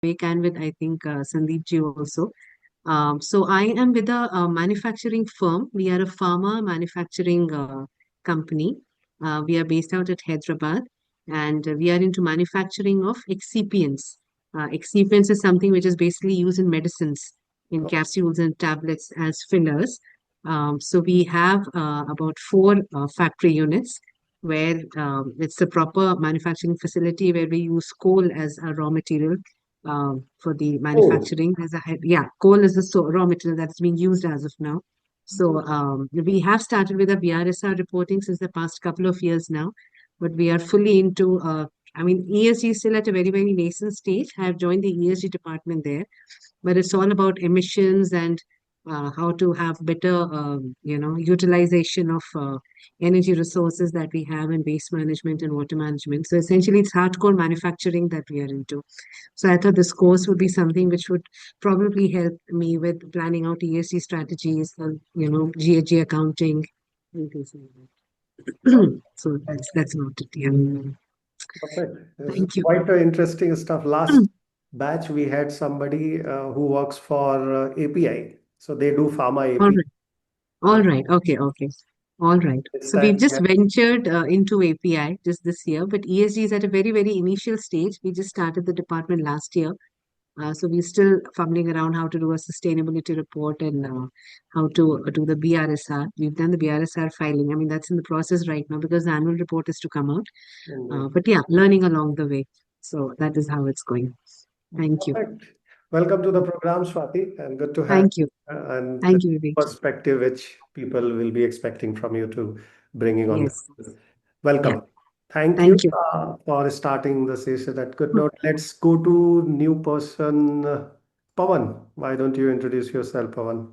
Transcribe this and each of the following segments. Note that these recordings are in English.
Vivek and with, I think, Sandeep ji also. So I am with a manufacturing firm. We are a pharma manufacturing company. We are based out at Hyderabad, and we are into manufacturing of excipients. Excipients is something which is basically used in medicines, in capsules and tablets as fillers. So we have about four factory units where it's a proper manufacturing facility where we use coal as a raw material for the Oh, manufacturing. Yeah, coal is the raw material that's being used as of now. So we have started with a BRSR reporting since the past couple of years now, but we are fully into. I mean, ESG is still at a very nascent stage. I have joined the ESG department there, but it's all about emissions and how to have better, utilization of energy resources that we have in waste management and water management. So essentially, it's hardcore manufacturing that we are into. So I thought this course would be something which would probably help me with planning out ESG strategies, GHG accounting, and things like that. So that's not it. Yeah. perfect. This is Thank you. quite interesting stuff. Last batch, we had somebody who works for API. So they do pharma All API. right. All right. Okay. Okay. All right. This So we've time, just ventured into API just this year, but ESG is at a very initial stage. We just started the department last year. So we're still fumbling around how to do a sustainability report and how to do the BRSR. We've done the BRSR filing. I mean, that's in the process right now because the annual report is to come out. indeed. But yeah, learning along the way. So that is how it's going. Thank you. Perfect. Welcome to the program, Swati, and good to have Thank you. and the Thank you, Vivek. perspective which people will be expecting from you to bringing on. Yes. Yeah. Welcome. Thank you Thank you. for starting the session. At good note. Let's go to new person, Pawan. Why don't you introduce yourself, Pawan?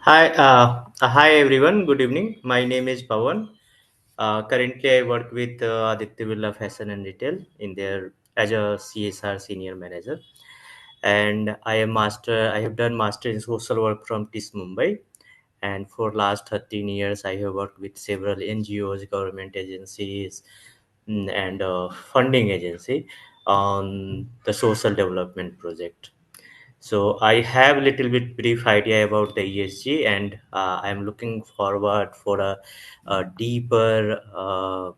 Hi everyone. Good evening. My name is Pawan. Currently, I work with Aditya Birla Fashion and Retail in there as a CSR senior manager, and I am master. I have done master in social work from TIS Mumbai, and for last 13 years, I have worked with several NGOs, government agencies, and funding agency on the social development project. So I have a little bit brief idea about the ESG, and I'm looking forward for a deeper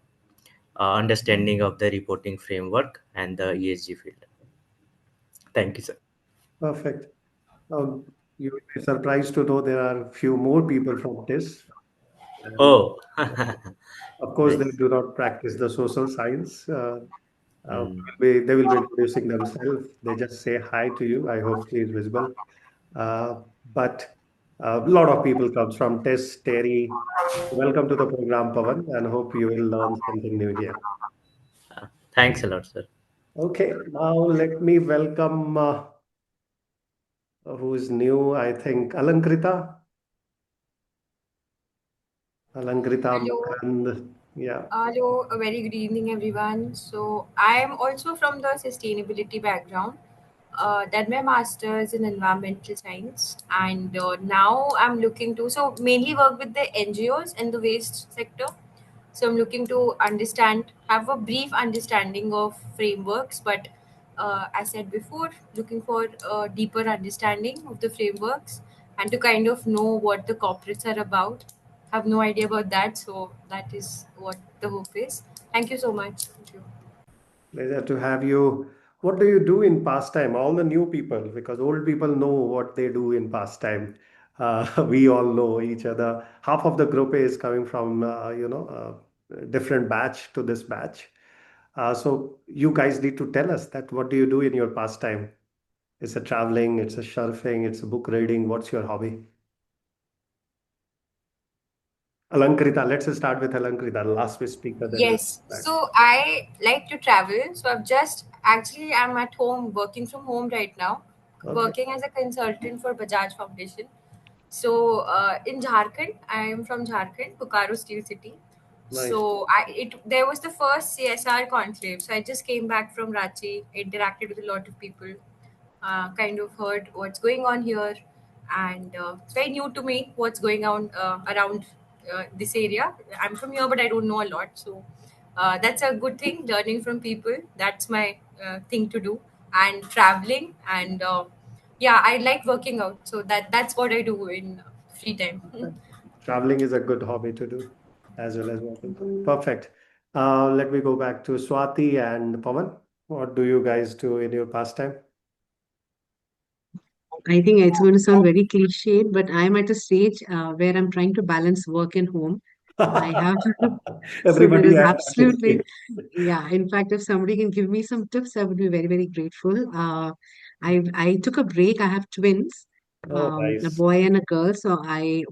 understanding of the reporting framework and the ESG field. Thank you, sir. Perfect. You will be surprised to know there are few more people from this. And Oh, of course, they nice. do not practice the social science. Mm. They will be introducing themselves. They just say hi to you. I hope he is visible. But a lot of people comes from Tess, Terry. Welcome to the program, Pavan, and hope you will learn something new here. Thanks a lot, sir. Okay, now let me welcome who is new. I think Alankrita. Alankrita Hello, Makarand. Yeah. hello, a very good evening, everyone. So, I am also from the sustainability background. Did my master's in environmental science, and now I'm looking to mainly work with the NGOs in the waste sector. So, I'm looking to have a brief understanding of frameworks, but as said before, looking for a deeper understanding of the frameworks and to kind of know what the corporates are about. Have no idea about that, so that is what the hope is. Thank you so much. Thank you. Pleasure to have you. What do you do in pastime? All the new people, because old people know what they do in pastime. We all know each other. Half of the group is coming from, different batch to this batch. So you guys need to tell us that what do you do in your pastime? It's a traveling, it's a surfing, it's a book reading. What's your hobby? Alankrita, let's start with Alankrita, the last speaker, then we'll Yes, back. so I like to travel. So I'm at home, working from home right now, Okay, working as a consultant for Bajaj Foundation. So in Jharkhand, I am from Jharkhand, Bokaro Steel City. nice. So there was the first CSR conclave. So I just came back from Ranchi, interacted with a lot of people, kind of heard what's going on here, and it's very new to me what's going on around this area. I'm from here, but I don't know a lot. So that's a good thing. Learning from people, that's my thing to do. And traveling, and yeah, I like working out, so that's what I do in free time. Traveling is a good hobby to do as well as working. Perfect. Let me go back to Swati and Pawan. What do you guys do in your pastime? I think it's going to sound very cliched, but I'm at a stage where I'm trying to balance work and home. I have so there Everybody is at this absolutely, stage. yeah. In fact, if somebody can give me some tips, I would be very, very grateful. I took a break. I have twins, Oh, a nice. boy and a girl. So I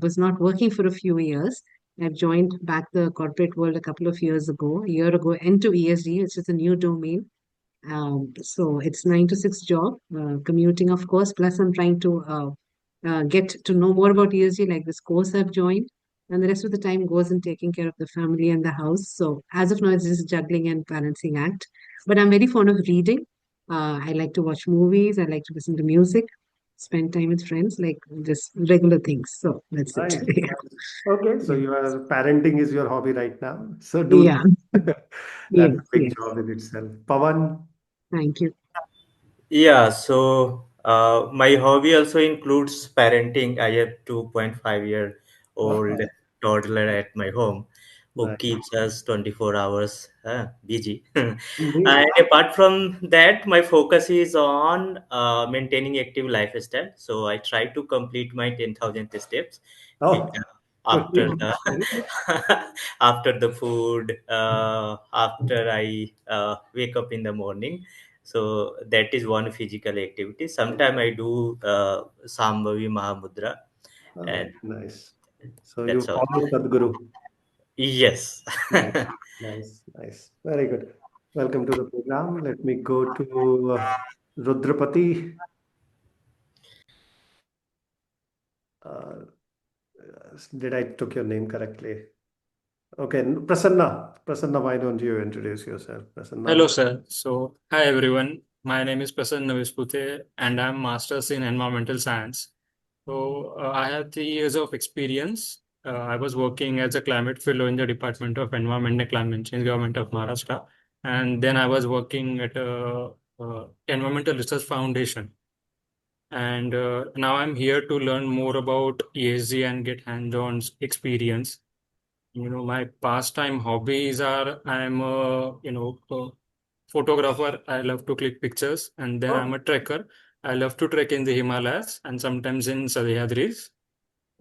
was not working for a few years. I've joined back the corporate world a couple of years ago, a year ago, into ESG, which is a new domain. So it's 9 to 6 job, commuting, of course. Plus, I'm trying to get to know more about ESG, like this course I've joined. And the rest of the time goes in taking care of the family and the house. So as of now, it's just juggling and balancing act. But I'm very fond of reading. I like to watch movies. I like to listen to music, spend time with friends, like just regular things. So that's it. Nice. Nice. Okay, so Yeah. your parenting is your hobby right now. So do Yeah. that. Yes. That's a big Yes. job in itself. Pawan, Thank you. Yeah, so my hobby also includes parenting. I have 2.5-year-old wow, toddler at my home who nice. keeps us 24 hours busy. Indeed. And apart from that, my focus is on maintaining active lifestyle. So I try to complete my 10,000 steps Oh, after Yeah. the very good. after the food, after I wake up in the morning. So that is one physical activity. Sometimes I do Sambhavi Mahamudra, Oh, and nice. So you that's all. follow Sadhguru. Yes. Nice, nice, nice. Very good. Welcome to the program. Let me go to Rudrapati. Uh, did I took your name correctly? Okay, Prasanna. Prasanna, why don't you introduce yourself, Prasanna? Hello, sir. So, hi everyone. My name is Prasanna Vispute, and I'm Masters in Environmental Science. So, I have 3 years of experience. I was working as a climate fellow in the Department of Environment and Climate Change, Government of Maharashtra, and then I was working at a, Environmental Research Foundation. And now I'm here to learn more about ESG and get hands-on experience. My pastime hobbies are I'm a photographer. I love to click pictures, and then I'm Oh, a trekker. I love to trek in the Himalayas and sometimes in Sahyadris.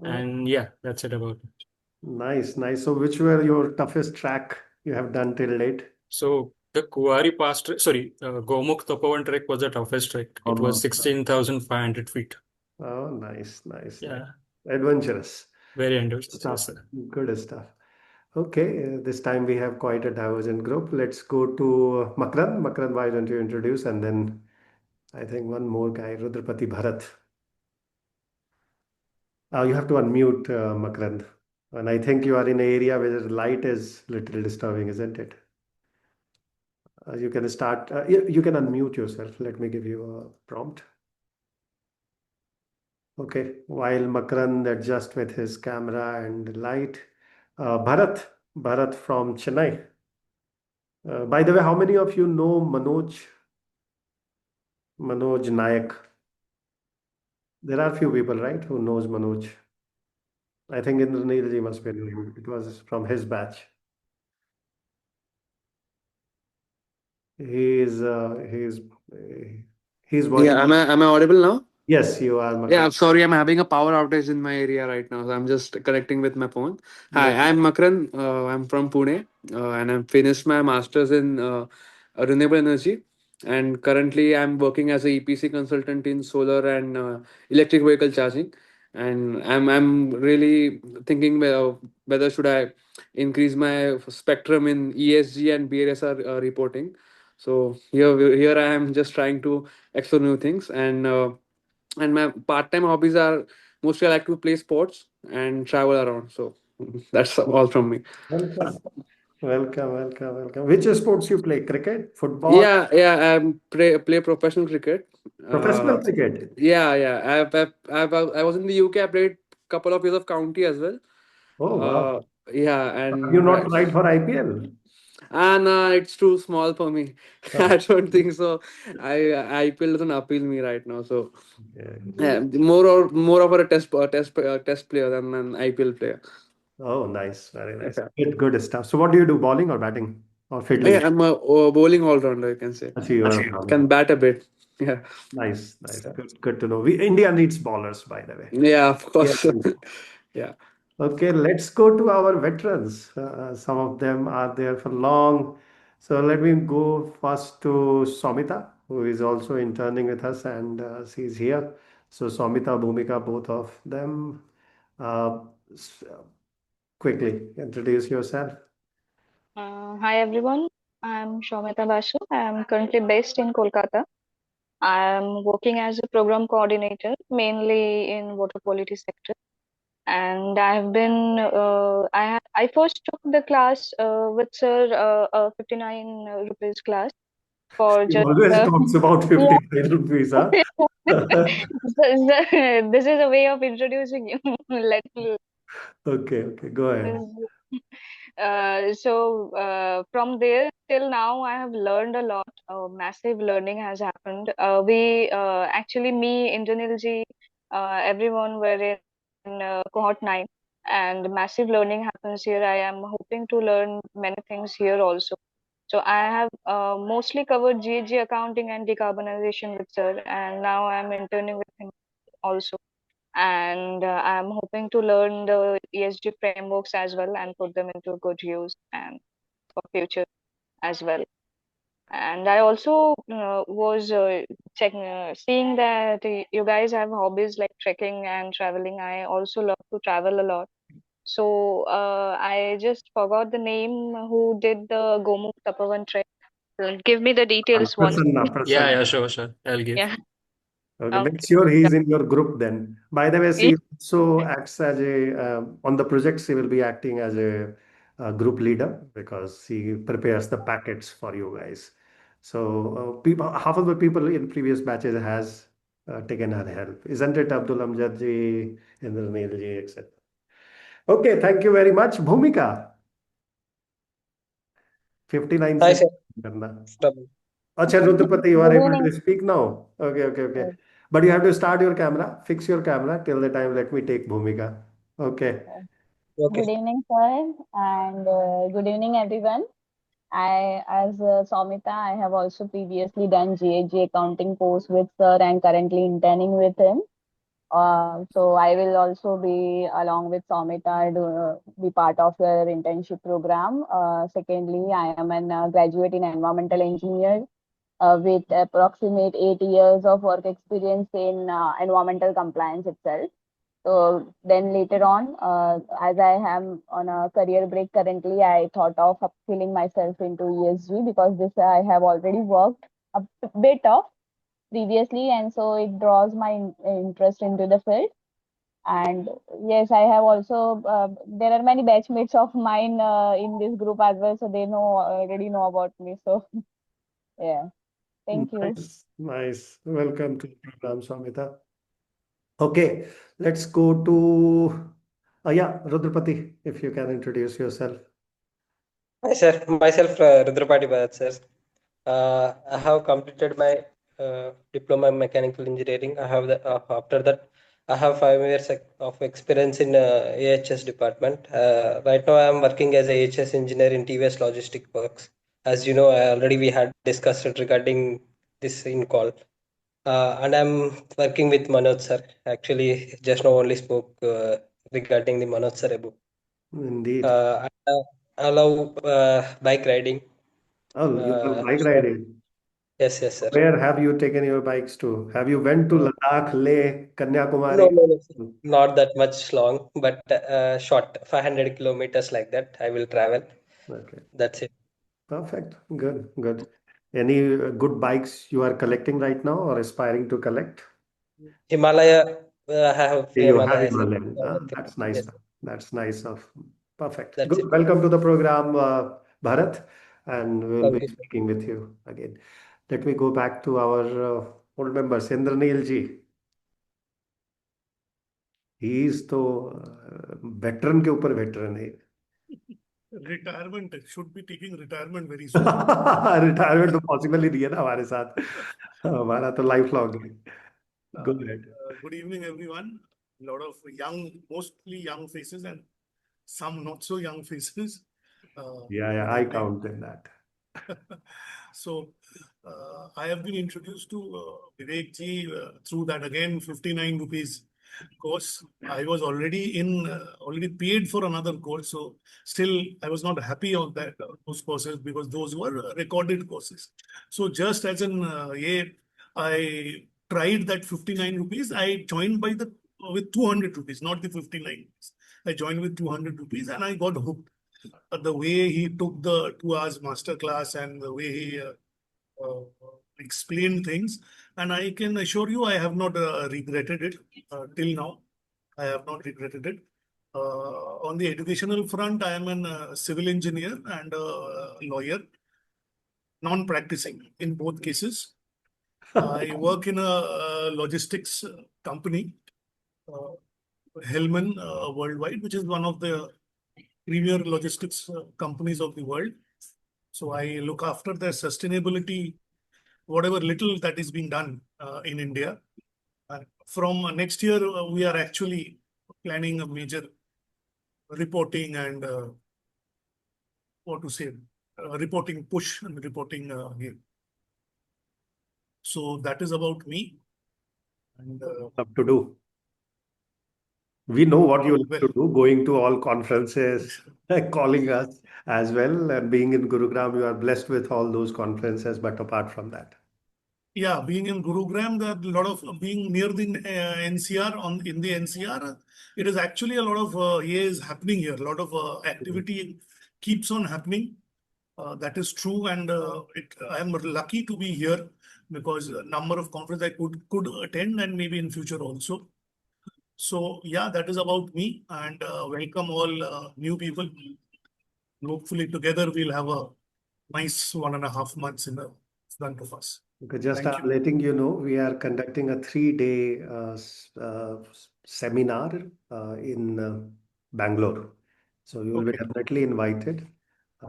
oh, And yeah, that's it about it. nice, nice. So which were your toughest track you have done till date? So the Kuwari Pass, Gomukh Tapovan trek was the toughest trek. Oh, It was no. 16,500 feet. Oh, nice, nice, nice. Yeah, Adventurous very ambitious. Yes, stuff. sir. Good stuff. Okay, this time we have quite a divergent group. Let's go to Makran. Makran, why don't you introduce? And then I think one more guy, Rudrapati Bharat. You have to unmute, Makran. And I think you are in an area where the light is little disturbing, isn't it? You can start, you can unmute yourself. Let me give you a prompt. Okay, while Makran adjusts with his camera and light. Bharat from Chennai. By the way, how many of you know Manoj Nayak? There are few people, right, who knows Manoj. I think Indranil ji must be knowing. It was from his batch. He is he's watching. Yeah, am I audible now? Yes, you are, Yeah, Makran. I'm sorry, I'm having a power outage in my area right now, so I'm just connecting with my phone. No. Hi, I'm Makran. I'm from Pune, and I've finished my master's in renewable energy. And currently, I'm working as a EPC consultant in solar and electric vehicle charging. And I'm really thinking whether should I increase my spectrum in ESG and BRSR reporting. So here I am just trying to explore new things and my part-time hobbies are mostly I like to play sports and travel around. So that's all from me. Welcome, welcome. Which sports you play? Cricket, football, Yeah, I play professional cricket. professional Uh, cricket? yeah. I was in the UK. I played couple of years of county as well. Oh, Uh, wow. yeah, Have you and not tried for IPL? And it's too small for me. Oh, I don't think so. IPL doesn't appeal me right now. So yeah. more of a test player than an IPL player. Oh, nice. Very nice. Okay. Good stuff. So what do you do? Bowling or batting or Yeah, fielding? I'm a bowling all rounder, you can say. Actually, you are a bowler. Can bat a bit. Yeah. Nice. Good to know. India needs bowlers, by the way. Yeah, of Yeah. course. Yeah. Okay, let's go to our veterans. Some of them are there for long. So let me go first to Somita, who is also interning with us, and she's here. So Somita, Bhumika, both of them. Uh, s- quickly introduce yourself. Hi everyone, I'm Shomita Basu. I'm currently based in Kolkata. I'm working as a program coordinator, mainly in water quality sector. And I've been, I first took the class with Sir, 59 rupees class for He just, always talks about yeah. 55 rupees, huh? This is a way of introducing you. Let me. Okay, go ahead. From there till now, I have learned a lot. Massive learning has happened. We actually, me, Indranil ji, everyone were in cohort 9, and massive learning happens here. I am hoping to learn many things here also. So I have mostly covered GHG accounting and decarbonization with sir, and now I am interning with him also. And I'm hoping to learn the ESG frameworks as well and put them into good use and for future as well. And I also was seeing that you guys have hobbies like trekking and traveling. I also love to travel a lot. So I just forgot the name who did the Gomukh Tapovan trek. Give me the details once. Prasanna, Yeah, Prasanna. yeah, sure. I'll give. Yeah. Okay, make Okay. sure he's in your group then. By the way, she also acts as on the project, she will be acting as a, group leader because she prepares the packets for you guys. So, people, half of the people in previous batches has taken her help, isn't it, Abdul Amjad ji, Indranil ji, etc. Okay, thank you very much. Bhumika, 59 Hi, sir. seconds. करना. From- Acha, Rudrapati, you are Good able evening. to speak now. Okay. Uh, But you have to start your camera, fix your camera till the time. Let me take Bhumika. Okay. Okay. Good evening, sir, and good evening, everyone. As Soumita, I have also previously done GHG accounting course with sir and currently interning with him. So I will also be along with Soumita be part of your internship program. Secondly, I am a graduate in environmental engineer with approximate 8 years of work experience in environmental compliance itself. So then later on, as I am on a career break currently, I thought of upskilling myself into ESG because this I have already worked a bit of previously, and so it draws my interest into the field. And yes, I have also there are many batchmates of mine in this group as well, so they know already know about me. So yeah, thank you. Nice. Welcome to the program, Swamita. Okay, let's go to yeah, Rudrapati, if you can introduce yourself. Hi, sir. Myself, Rudrapati Bharat, sir. I have completed my diploma in mechanical engineering. I have after that, I have 5 years of experience in AHS department. Right now, I am working as a AHS engineer in TVS Logistic Works. As you know, already we had discussed it regarding this in call. And I'm working with Manoj sir. Actually, just now only spoke regarding the Manoj sir above. Indeed. I love bike riding. Oh, you love bike So riding. yes, sir. Where have you taken your bikes to? Have you went to Uh, Ladakh, Leh, no, Kanyakumari? no, no, sir. Not that much long, but short, 500 kilometers like that. I will travel. Okay. That's it. Perfect. Good. Any good bikes you are collecting right now or aspiring to collect? Himalaya, I have You have Himalaya, sir. Himalayan. That's nice. Yes, That's nice of perfect. that's it. Good. Welcome to the program, Bharat, and we'll Thank be you. speaking with you again. Let me go back to our old member, Sendranil ji. He is तो veteran के ऊपर veteran है. Retirement should be taking retirement very soon. Retirement तो possible ही नहीं है ना हमारे साथ, हमारा तो लाइफ लॉन्ग है. Go ahead. Good evening, everyone. A lot of young, mostly young faces and some not so young faces. Yeah, Good I evening. count in that. So, I have been introduced to Vivek ji through that again 59 rupees course. I was already paid for another course, so still I was not happy on that those courses because those were recorded courses. So just as an I tried that 59 rupees. I joined with 200 rupees, not the 59 rupees. I joined with 200 rupees and I got hooked. The way he took the 2 hours master class and the way he explained things, and I can assure you, I have not regretted it till now. I have not regretted it. On the educational front, I am a civil engineer and a lawyer, non-practicing in both cases. I work in a logistics company, Hellman Worldwide, which is one of the premier logistics companies of the world. So I look after their sustainability, whatever little that is being done in India. From next year, we are actually planning a major reporting and reporting push and reporting here. So that is about me. And Up to do. We know what you like well, to do, going to all conferences, calling us as well, and being in Gurugram, you are blessed with all those conferences. But apart from that, yeah, being in Gurugram, there are a lot of being near the NCR in the NCR. It is actually a lot of is happening here. A lot of activity keeps on happening. That is true, and I am lucky to be here because a number of conferences I could attend and maybe in future also. So yeah, that is about me, and welcome all new people. Hopefully together we'll have a nice 1.5 months in the front of us. okay, just Thank I'm you. letting you know, we are conducting a 3-day seminar in Bangalore. So you will be Okay. definitely invited.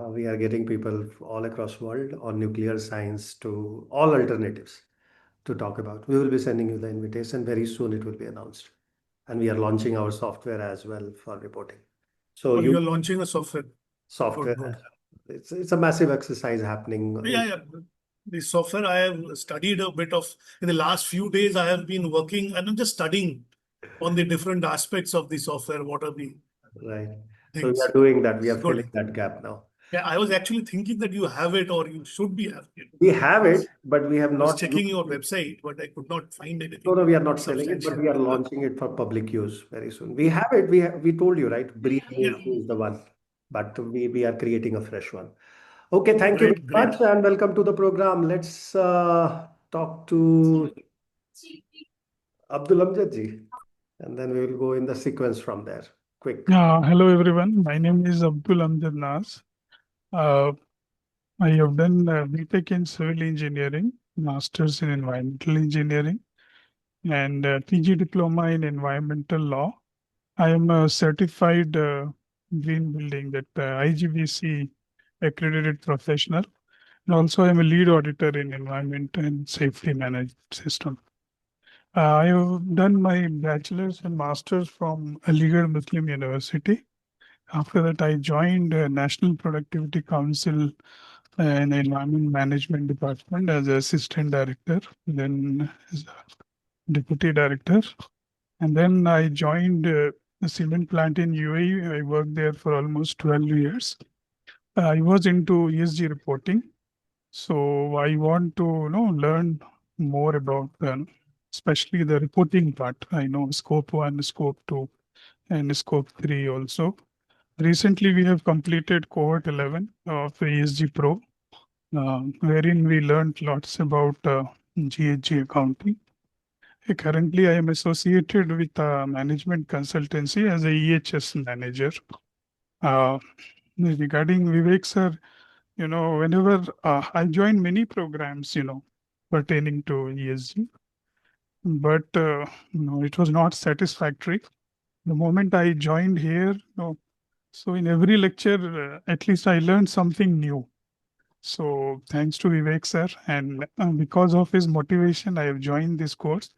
We are getting people all across world on nuclear science to all alternatives to talk about. We will be sending you the invitation very soon. It will be announced, and we are launching our software as well for reporting. So Oh, you you're launching a software. software, Good. it's a massive exercise happening. Yeah. The software I have studied a bit of in the last few days. I have been working and I'm just studying on the different aspects of the software. What are the Right. So we things? are doing that. We are Good. filling that gap now. Yeah, I was actually thinking that you have it or you should be having it. We have it, but we have I was not checking used your it. website, but I could not find No, anything we are not selling it, but substantial. we are launching it for public use very soon. We have it. We told you, right? Breathing Yeah. is the one, but we are creating a fresh one. Okay, thank you Great, very much and welcome to the program. Let's talk to Abdul Amjad ji, and then we will go in the sequence from there. Quick. Hello everyone. My name is Abdul Amjad Nas. I have done BTech in Civil Engineering, Masters in Environmental Engineering, and PG Diploma in Environmental Law. I am a certified green building, that IGBC accredited professional, and also I am a lead auditor in Environment and Safety Management System. I have done my bachelor's and master's from Aligarh Muslim University. After that, I joined National Productivity Council in the Environment Management Department as Assistant Director, then as a Deputy Director. And then I joined the cement plant in UAE. I worked there for almost 12 years. I was into ESG reporting. So I want to learn more about especially the reporting part. I know Scope 1, Scope 2, and Scope 3 also. Recently, we have completed cohort 11 of ESG Pro, wherein we learned lots about GHG accounting. Currently, I am associated with a management consultancy as a EHS manager. Regarding Vivek sir, whenever I joined many programs, pertaining to ESG, but it was not satisfactory. The moment I joined here, So in every lecture, at least I learned something new. So thanks to Vivek sir, and because of his motivation, I have joined this course,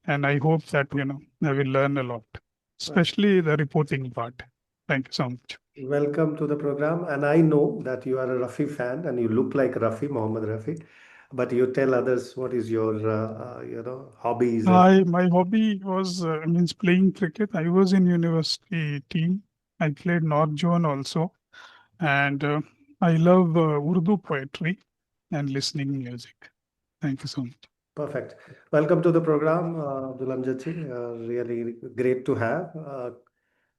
and I hope that I will learn a lot, especially the reporting part. Thank you so much. Welcome to the program. And I know that you are a Rafi fan and you look like Rafi, Mohammed Rafi. But you tell others what is your, hobbies and My hobby was means playing cricket. I was in university team. I played North Zone also, and I love Urdu poetry and listening music. Thank you so much. perfect. Welcome to the program, Abdul Amjad ji. Really great to have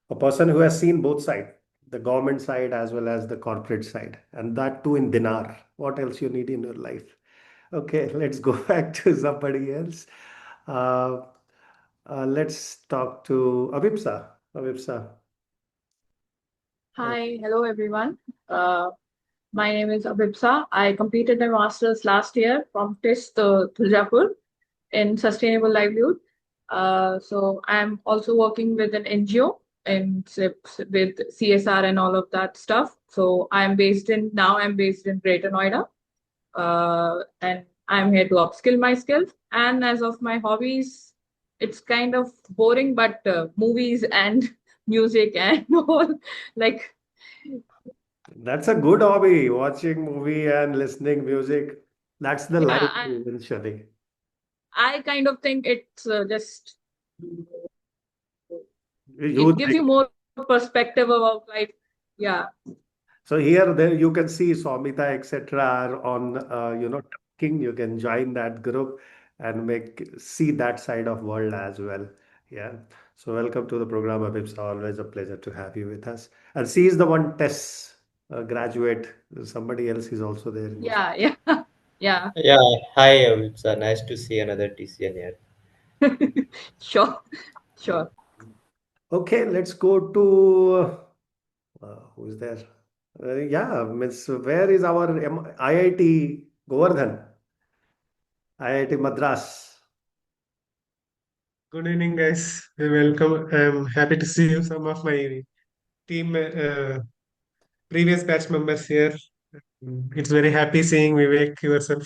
a person who has seen both sides, the government side as well as the corporate side, and that too in dinar. What else you need in your life? Okay, let's go back to somebody else. Uh, let's talk to Avipsa. Avipsa. Hi, hello everyone. My name is Abhipsa. I completed my master's last year from TIST Tuljapur in sustainable livelihood. So I'm also working with an NGO and with CSR and all of that stuff. So I'm based in Greater Noida, and I'm here to upskill my skills. And as of my hobbies, it's kind of boring, but movies and music and all like That's a good hobby, watching movie and listening music. That's the yeah, life eventually. I kind of think it's just You it gives think. you more perspective about life. Yeah, So here, there you can see Swamita, etc. are on, talking. You can join that group and see that side of world as well. Yeah. So welcome to the program, Abibs. Always a pleasure to have you with us. And she is the one test graduate. Somebody else is also there in this. yeah, yeah. Yeah, hi, Avipsa. Nice to see another TCN here. Sure, sure. Okay, let's go to who's there? Yeah, Miss. Where is our IIT Govardhan? IIT Madras. Good evening, guys. Welcome. I'm happy to see you. Some of my team, previous batch members here. It's very happy seeing Vivek yourself.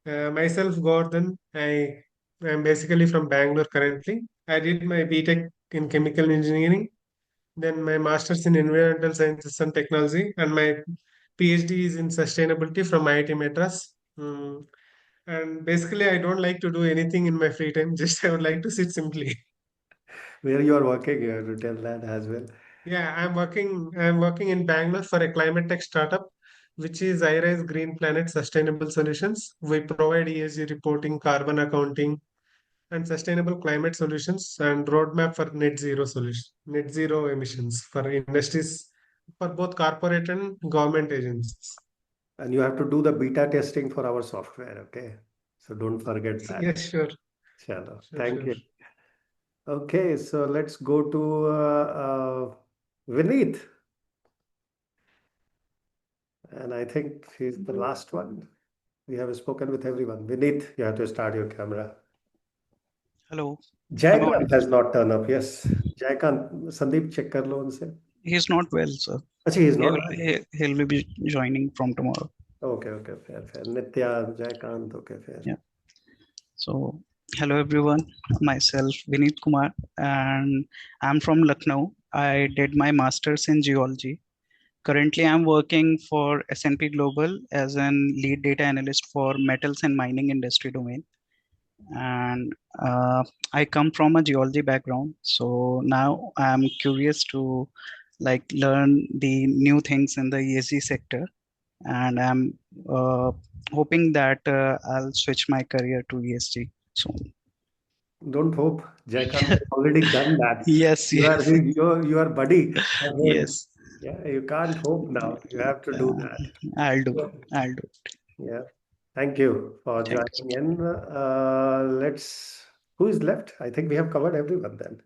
Myself, Gordon. I'm basically from Bangalore currently. I did my BTech in chemical engineering, then my master's in environmental sciences and technology, and my PhD is in sustainability from IIT Madras. And basically, I don't like to do anything in my free time. Just I would like to sit simply. Where you are working, you have to tell that as well. Yeah, I'm working in Bangalore for a climate tech startup, which is iRise Green Planet Sustainable Solutions. We provide ESG reporting, carbon accounting, and sustainable climate solutions and roadmap for net zero emissions for industries, for both corporate and government agencies. And you have to do the beta testing for our software, okay? So don't forget that. Yes, sure. Chalo. Sure, Thank sure. you. Okay, so let's go to Vineet. And I think he's the last one. We have spoken with everyone. Vineet, you have to start your camera. Hello. Jaykant has not turned up. Yes. Jaykant, Sandeep, check kar lo unse. He's not well, sir. Actually, he's not. He'll be joining from tomorrow. Okay, fair. Nitya, Jaykant, okay, fair. Yeah. So, hello everyone. Myself, Vineet Kumar, and I'm from Lucknow. I did my master's in geology. Currently, I'm working for S&P Global as an lead data analyst for metals and mining industry domain. And I come from a geology background, so now I'm curious to learn the new things in the ESG sector, and I'm hoping that I'll switch my career to ESG soon. Don't hope. Jaykant has already done that. Yes, You are yes. your buddy. Yes. Yeah, you can't hope now. You have to do that. I'll do it. Yeah. Thank you for Thanks. joining in. Who is left? I think we have covered everyone then.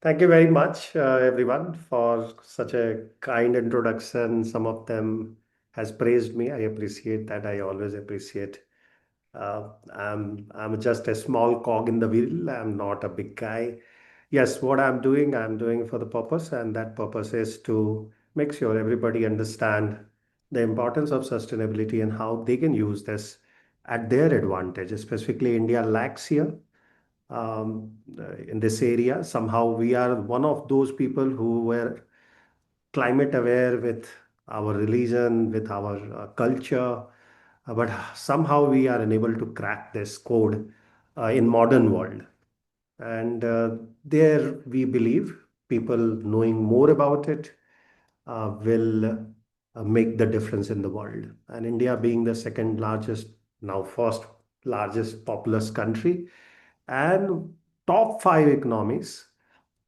Thank you very much, everyone, for such a kind introduction. Some of them has praised me. I appreciate that. I always appreciate. I'm just a small cog in the wheel. I'm not a big guy. yes, what I'm doing for the purpose, and that purpose is to make sure everybody understand the importance of sustainability and how they can use this at their advantage. Specifically, India lacks here in this area. Somehow, we are one of those people who were climate aware with our religion, with our culture, but somehow we are unable to crack this code in modern world. And there we believe people knowing more about it will make the difference in the world. And India being the second largest, now first largest populous country, and top five economies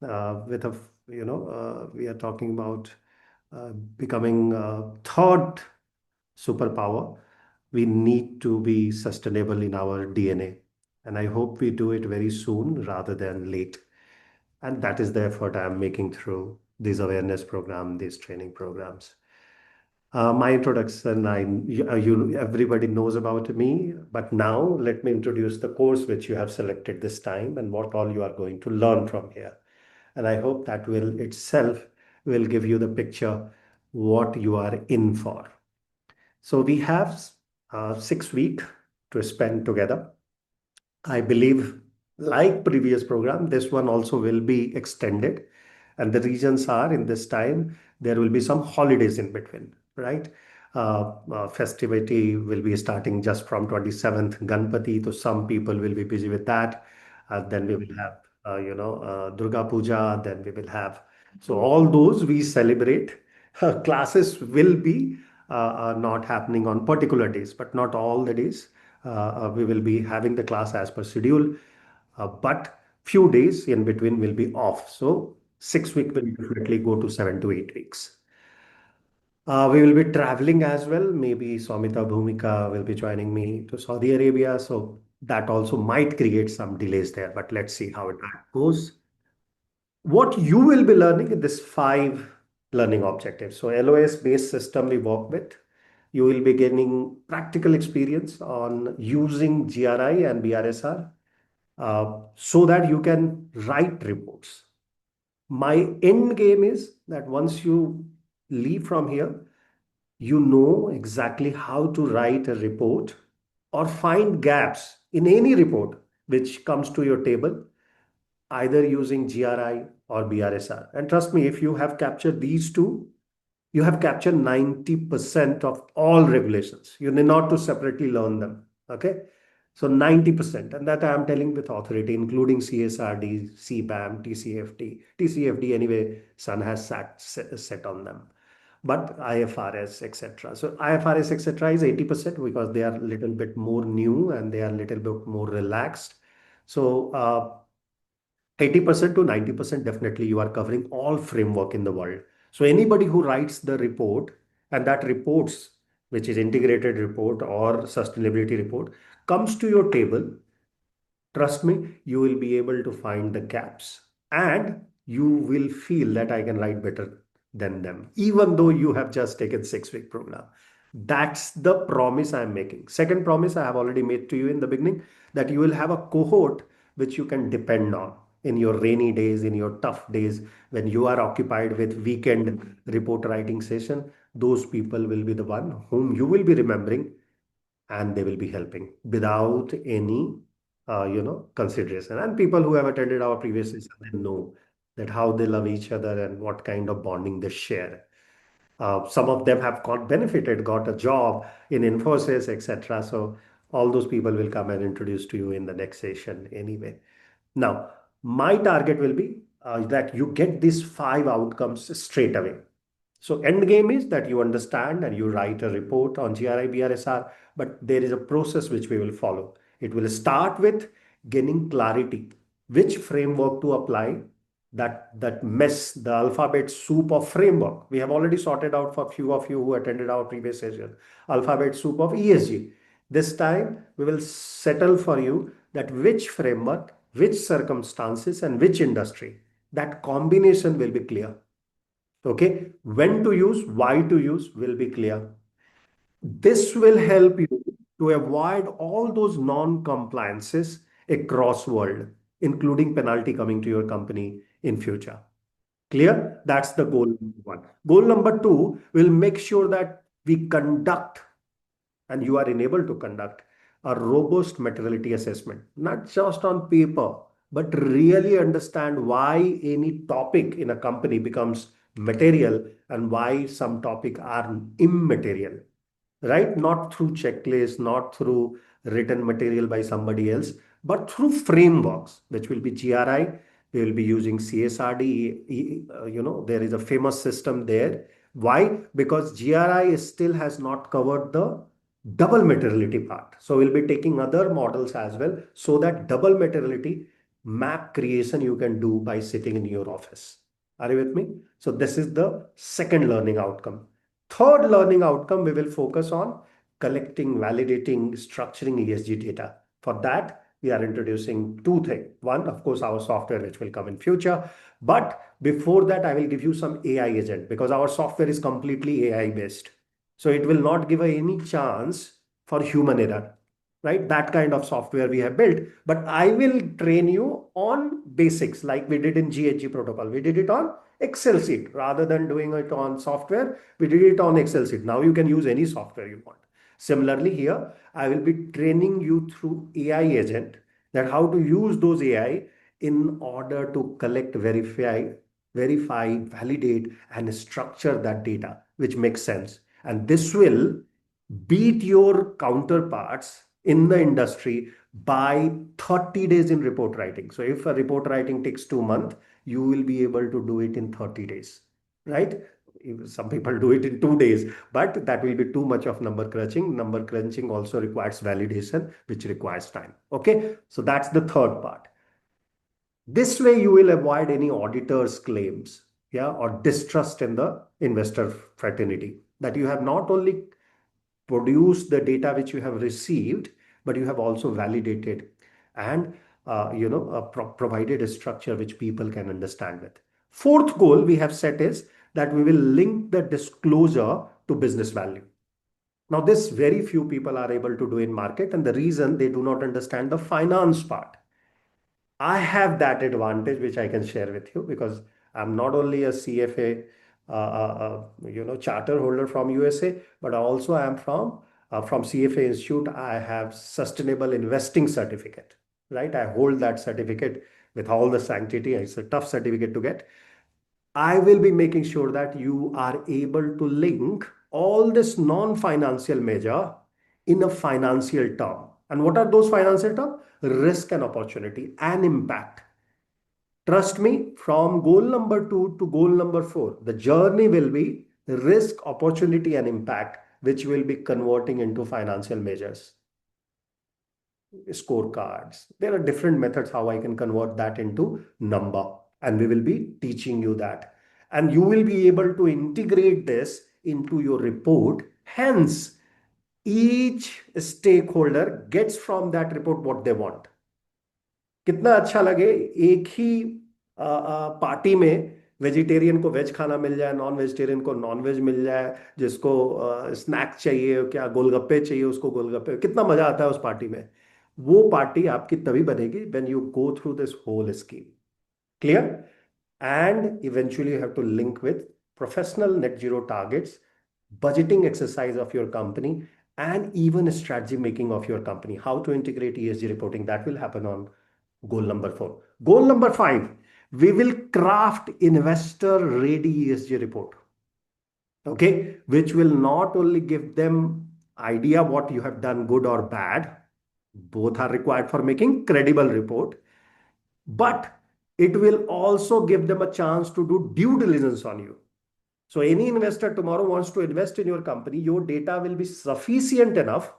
with a, we are talking about becoming third superpower. We need to be sustainable in our DNA. And I hope we do it very soon rather than late. And that is the effort I'm making through these awareness program, these training programs. My introduction, everybody knows about me, but now let me introduce the course which you have selected this time and what all you are going to learn from here. And I hope that will itself will give you the picture what you are in for. So we have 6 weeks to spend together. I believe, like previous program, this one also will be extended. And the reasons are in this time, there will be some holidays in between, right? Festivity will be starting just from 27th Ganpati. So some people will be busy with that. Then we will have, Durga Puja. Then we will have, so all those we celebrate. Classes will be not happening on particular days, but not all the days. We will be having the class as per schedule, but few days in between will be off. So 6 weeks will definitely go to 7 to 8 weeks. We will be traveling as well. Maybe Swamita Bhumika will be joining me to Saudi Arabia. So that also might create some delays there, but let's see how it goes. What you will be learning in this 5 learning objectives. So LOS based system we work with. You will be gaining practical experience on using GRI and BRSR so that you can write reports. My end game is that once you leave from here, you know exactly how to write a report or find gaps in any report which comes to your table, either using GRI or BRSR. And trust me, if you have captured these two, you have captured 90% of all regulations. You need not to separately learn them. Okay. So 90%, and that I am telling with authority, including CSRD, CBAM, TCFD. TCFD anyway, Sun has set on them, but IFRS, etc. So IFRS, etc. is 80% because they are a little bit more new and they are a little bit more relaxed. So 80% to 90% definitely you are covering all framework in the world. So anybody who writes the report and that reports, which is integrated report or sustainability report, comes to your table, trust me, you will be able to find the gaps and you will feel that I can write better than them, even though you have just taken 6 week program. That's the promise I'm making. Second promise I have already made to you in the beginning, that you will have a cohort which you can depend on in your rainy days, in your tough days, when you are occupied with weekend report writing session. Those people will be the one whom you will be remembering and they will be helping without any consideration. And people who have attended our previous session, they know that how they love each other and what kind of bonding they share. Some of them have benefited, got a job in Infosys, etc. So all those people will come and introduce to you in the next session anyway. Now, my target will be that you get these 5 outcomes straight away. So end game is that you understand and you write a report on GRI, BRSR, but there is a process which we will follow. It will start with gaining clarity, which framework to apply, that mess, the alphabet soup of framework. We have already sorted out for a few of you who attended our previous session, alphabet soup of ESG. This time we will settle for you that which framework, which circumstances and which industry. That combination will be clear. Okay, when to use, why to use will be clear. This will help you to avoid all those non-compliances across world. including penalty coming to your company in future. Clear? That's the goal number one. Goal number two will make sure that we conduct, and you are enabled to conduct, a robust materiality assessment, not just on paper, but really understand why any topic in a company becomes material and why some topic are immaterial, right? Not through checklists, not through written material by somebody else, but through frameworks, which will be GRI. We will be using CSRD. There is a famous system there. Why? Because GRI still has not covered the double materiality part. So we'll be taking other models as well, so that double materiality map creation you can do by sitting in your office. Are you with me? So this is the second learning outcome. Third learning outcome, we will focus on collecting, validating, structuring ESG data. For that, we are introducing two things. One, of course, our software, which will come in future. But before that, I will give you some AI agent, because our software is completely AI based. So it will not give any chance for human error, right? That kind of software we have built. But I will train you on basics like we did in GHG protocol. We did it on Excel sheet rather than doing it on software. We did it on Excel sheet. Now you can use any software you want. Similarly here, I will be training you through AI agent, that how to use those AI in order to collect, verify, validate, and structure that data, which makes sense. And this will beat your counterparts in the industry by 30 days in report writing. So if a report writing takes 2 months, you will be able to do it in 30 days, right? Some people do it in 2 days, but that will be too much of number crunching. Number crunching also requires validation, which requires time. Okay, so that's the third part. This way you will avoid any auditor's claims, or distrust in the investor fraternity, that you have not only produced the data which you have received, but you have also validated and provided a structure which people can understand with. Fourth goal we have set is that we will link the disclosure to business value. Now, this very few people are able to do in market, and the reason they do not understand the finance part. I have that advantage which I can share with you, because I'm not only a CFA charter holder from USA, but also I am from CFA Institute. I have sustainable investing certificate, right? I hold that certificate with all the sanctity. It's a tough certificate to get. I will be making sure that you are able to link all this non-financial measure in a financial term. And what are those financial terms? Risk and opportunity and impact. Trust me, from goal number 2 to goal number 4, the journey will be risk, opportunity, and impact, which will be converting into financial measures. Scorecards. There are different methods how I can convert that into number, and we will be teaching you that. And you will be able to integrate this into your report. Hence, each stakeholder gets from that report what they want. कितना अच्छा लगे एक ही party में vegetarian को veg खाना मिल जाए, non vegetarian को non veg मिल जाए, जिसको स्नैक चाहिए, क्या गोलगप्पे चाहिए उसको गोलगप्पे, कितना मजा आता है उस पार्टी में. वो पार्टी आपकी तभी बनेगी when you go through this whole scheme. Clear? And eventually you have to link with professional net zero targets, budgeting exercise of your company, and even strategy making of your company. How to integrate ESG reporting, that will happen on goal number 4. Goal number 5, we will craft investor ready ESG report. Okay, which will not only give them idea what you have done good or bad, both are required for making credible report, but it will also give them a chance to do due diligence on you. So any investor tomorrow wants to invest in your company, your data will be sufficient enough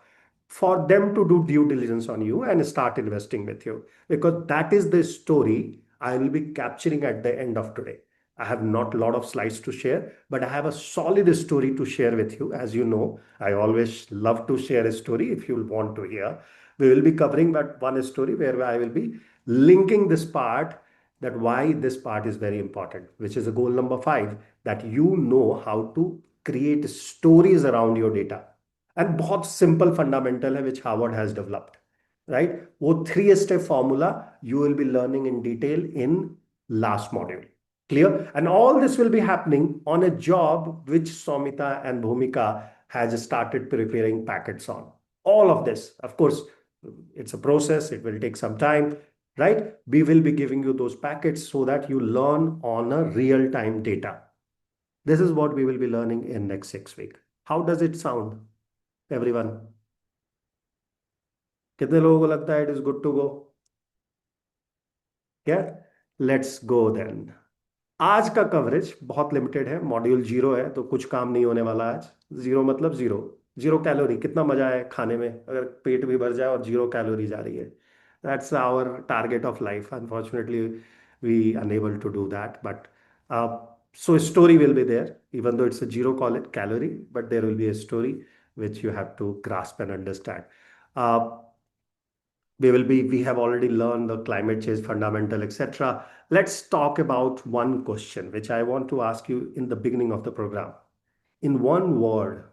for them to do due diligence on you and start investing with you, because that is the story I will be capturing at the end of today. I have not a lot of slides to share, but I have a solid story to share with you. As you know, I always love to share a story if you want to hear. We will be covering that one story where I will be linking this part, that why this part is very important, which is a goal number 5, that you know how to create stories around your data. And बहुत simple fundamental है which Harvard has developed. right? वो 3 step formula you will be learning in detail in last module. Clear? And all this will be happening on a job which Somita and Bhumika has started preparing packets on. All of this, of course, it's a process. It will take some time, right? We will be giving you those packets so that you learn on a real-time data. This is what we will be learning in next 6 weeks. How does it sound, everyone? कितने लोगों को लगता है it is good to go? Yeah, let's go then. आज का coverage बहुत limited है, module 0 है, तो कुछ काम नहीं होने वाला आज. 0 मतलब 0. 0 कैलोरी. कितना मजा है खाने में अगर पेट भी भर जाए और 0 कैलोरी जा रही है. That's our target of life. Unfortunately, we unable to do that. But so story will be there, even though it's a 0 calorie, but there will be a story which you have to grasp and understand. We have already learned the climate change fundamental, etc. Let's talk about one question, which I want to ask you in the beginning of the program. In one word,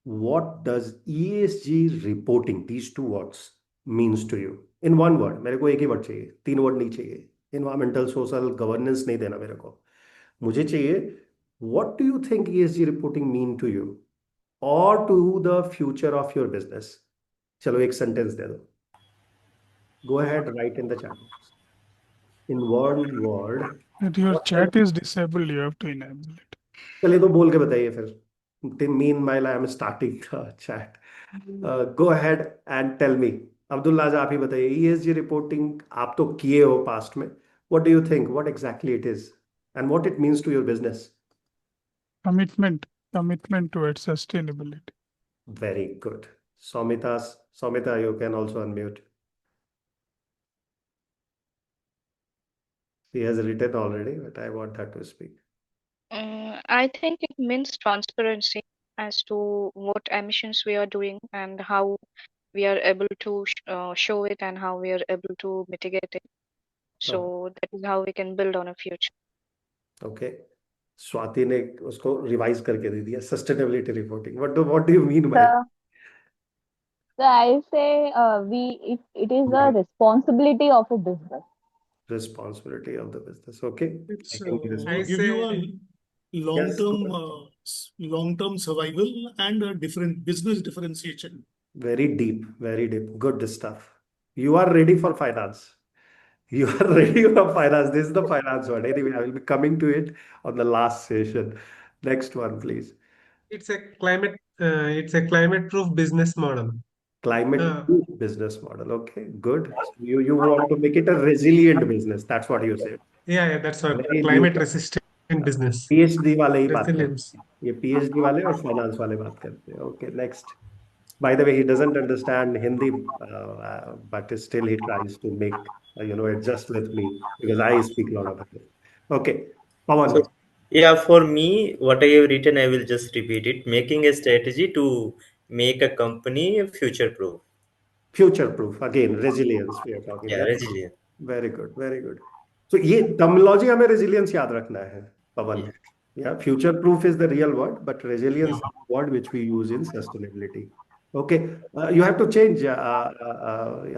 what does ESG reporting, these two words, means to you? In one word. मेरे को एक ही word चाहिए, 3 word नहीं चाहिए. Environmental, social, governance नहीं देना मेरे को. मुझे चाहिए, what do you think ESG reporting mean to you or to the future of your business? चलो एक सेंटेंस दे दो. Go ahead, write in the chat box. In one word. If your chat is disabled, you have to enable it. चलिए तो बोल के बताइए फिर. Meanwhile, I am starting the chat. Go ahead and tell me. Abdullah आज आप ही बताइए. ESG reporting आप तो किए हो past में. What do you think? What exactly it is and what it means to your business? Commitment towards sustainability. Very good. Somita, you can also unmute. She has written already, but I want her to speak. I think it means transparency as to what emissions we are doing and how we are able to show it and how we are able to mitigate it. So that is how we can build on a future. Okay. Swati ने उसको revise करके दे दिया. Sustainability reporting. What do you mean by it? So I say it is a responsibility of a business. Responsibility of the business. Okay. It's I can give you a long-term survival and a different business differentiation. Very deep, very deep. Good stuff. You are ready for finance. You are ready for finance. This is the finance one. Anyway, I will be coming to it on the last session. Next one, please. It's a climate-proof business model. Climate-proof business model. Okay, good. So you want to make it a resilient business. That's what you say. Yeah, that's what. Very Climate new. resistant business. PhD वाले ही बात करते Resilience. हैं. ये PhD वाले और finance वाले बात करते हैं. Okay, next. By the way, he doesn't understand Hindi, but still he tries to make, adjust with me because I speak a lot of it. Okay, Pawan. So, yeah, for me, what I have written, I will just repeat it. Making a strategy to make a company future-proof. Future-proof. Again, resilience we are talking. Yeah, resilience. Very good, very good. So ये terminology हमें resilience याद रखना है, Pawan. Yeah, future-proof is the real word, but resilience is the word which we use in sustainability. Okay, you have to change.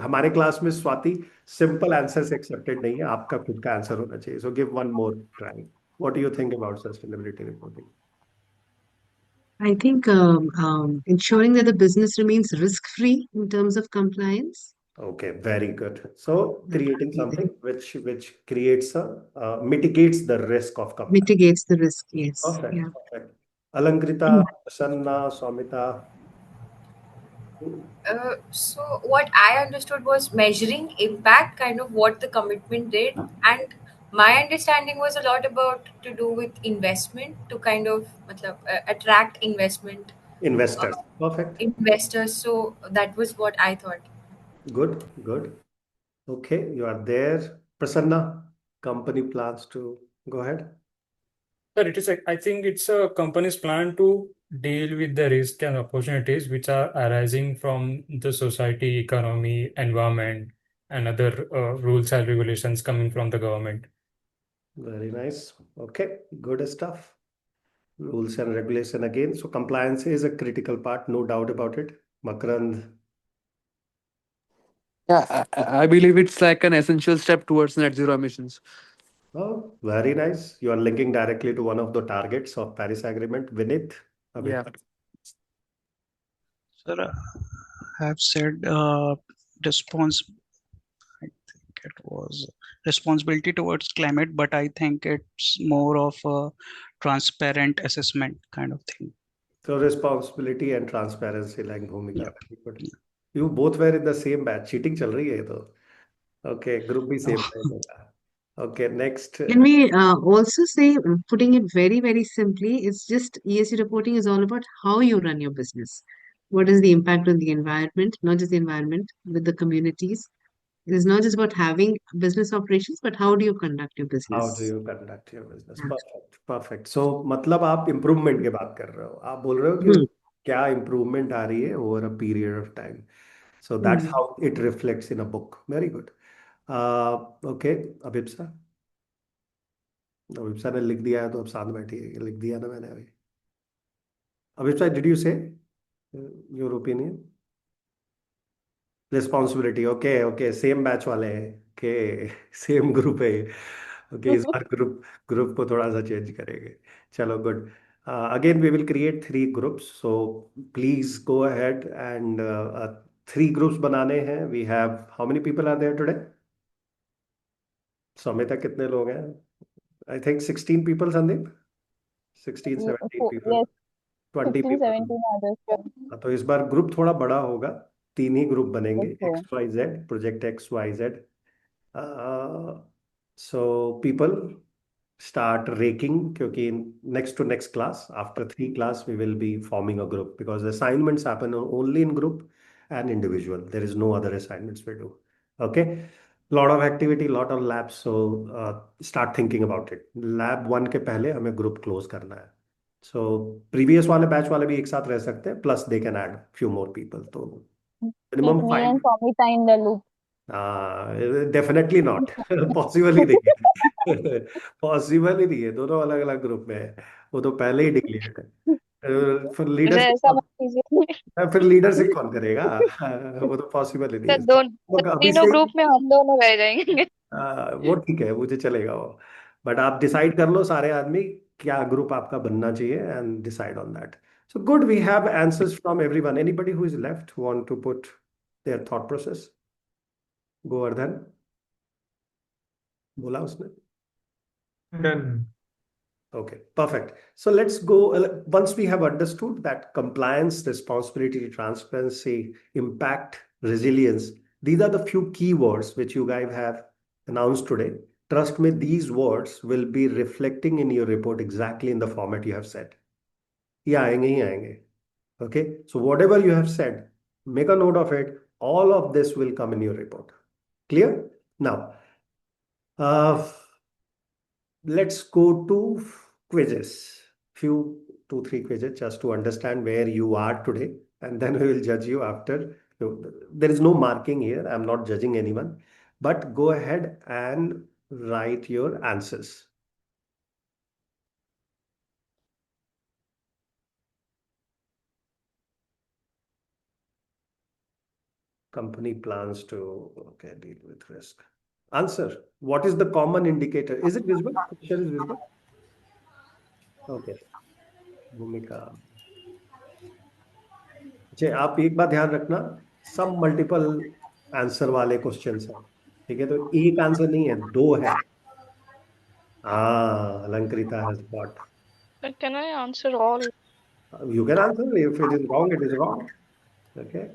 हमारे class में Swati simple answers accepted नहीं है. आपका खुद का आंसर होना चाहिए. So give one more try. What do you think about sustainability reporting? I think ensuring that the business remains risk-free in terms of compliance. Okay, very good. So creating something which creates mitigates the risk of compliance. Mitigates the risk, yes. Perfect. Yeah. Perfect. Alankrita, Prasanna, Somita. So what I understood was measuring impact, kind of what the commitment did, and my understanding was a lot about to do with investment to kind of attract Investors. Perfect. investors. So that was what I thought. Good, good. Okay, you are there. Prasanna, company plans to go ahead. Sir, I think it's a company's plan to deal with the risk and opportunities which are arising from the society, economy, environment, and other rules and regulations coming from the government. Very nice. Okay, good stuff. Rules and regulation again. So compliance is a critical part, no doubt about it. Makarand. Yeah, I believe it's like an essential step towards net zero emissions. Oh, very nice. You are linking directly to one of the targets of Paris Agreement. Vinith, a bit. Yeah. Sir, I have said response. I think it was responsibility towards climate, but I think it's more of a transparent assessment kind of thing. So responsibility and transparency, like Bhumika. Yeah. Very good. You both were in the same batch. Cheating चल रही है ये तो. Okay, group भी same time होगा. Okay, next. Can we also say, putting it very, very simply, it's just ESG reporting is all about how you run your business. What is the impact on the environment, not just the environment, with the communities. It is not just about having business operations, but how do you conduct your How do business? you conduct your business? Yeah. Perfect, perfect. So मतलब आप improvement की बात कर रहे हो. आप बोल रहे हो कि Hmm. क्या improvement आ रही है over a period of time. So that's Hmm. how it reflects in a book. Very good. Okay, अभिप्सा. अभिप्सा ने लिख दिया है तो अब साथ बैठी है. लिख दिया ना मैंने अभी. अभिप्सा, did you say your opinion? Responsibility. Okay okay, same batch वाले हैं. ओके, सेम ग्रुप है. ओके, इस बार ग्रुप ग्रुप को थोड़ा सा चेंज करेंगे. चलो, good. Again we will create 3 groups, so please go ahead and 3 groups बनाने हैं. We have how many people are there today? Samita, कितने लोग हैं? I think 16 people. Sandeep, 16 17 people, Yes, 20 16, people. 17 others. तो इस बार ग्रुप थोड़ा बड़ा होगा. 3 ही ग्रुप बनेंगे. Okay. XYZ, project XYZ. So people start raking, क्योंकि next to next class, after 3 class, we will be forming a group because assignments happen only in group and individual. There is no other assignments we do. Okay. Lot of activity, lot of labs. So start thinking about it. Lab 1 के पहले हमें group close करना है. So previous वाले batch वाले भी एक साथ रह सकते हैं. Plus they can add few more people. तो Keep minimum me 5. and Somita in the loop. Definitely not. Possible ही नहीं है. पॉसिबल ही नहीं है. दोनों अलग अलग ग्रुप में है. वो तो पहले ही डिक्लेयर्ड है. फिर मुझे लीडरशिप ऐसा मत कीजिए। फिर लीडरशिप कौन करेगा? वो तो पॉसिबल ही नहीं तो है. दोनों तो अभी तीनों से ग्रुप में हम दोनों रह जाएंगे। वो ठीक है, मुझे चलेगा वो. बट आप डिसाइड कर लो सारे आदमी क्या ग्रुप आपका बनना चाहिए and decide on that. So good, we have answers from everyone. Anybody who is left want to put their thought process? Govardhan बोला उसने. Done. Okay, perfect. So let's go. Once we have understood that compliance, responsibility, transparency, impact, resilience, these are the few keywords which you guys have announced today. Trust me, these words will be reflecting in your report exactly in the format you have said. ये आएंगे ही आएंगे. Okay, so whatever you have said, make a note of it. All of this will come in your report. Clear? Now, let's go to quizzes. Few 2 3 quizzes just to understand where you are today, and then we will judge you after. There is no marking here. I'm not judging anyone, but go ahead and write your answers. Company plans to, okay, deal with risk. Answer. What is the common indicator? Is it visible? Picture is visible? Okay. Bhumika. अच्छा, आप एक बात ध्यान रखना, सब multiple answer वाले questions हैं. ठीक है, तो एक आंसर नहीं है, 2 है. हाँ, Alankrita has got. Can I answer all? You can answer. If it is wrong, it is wrong. Okay.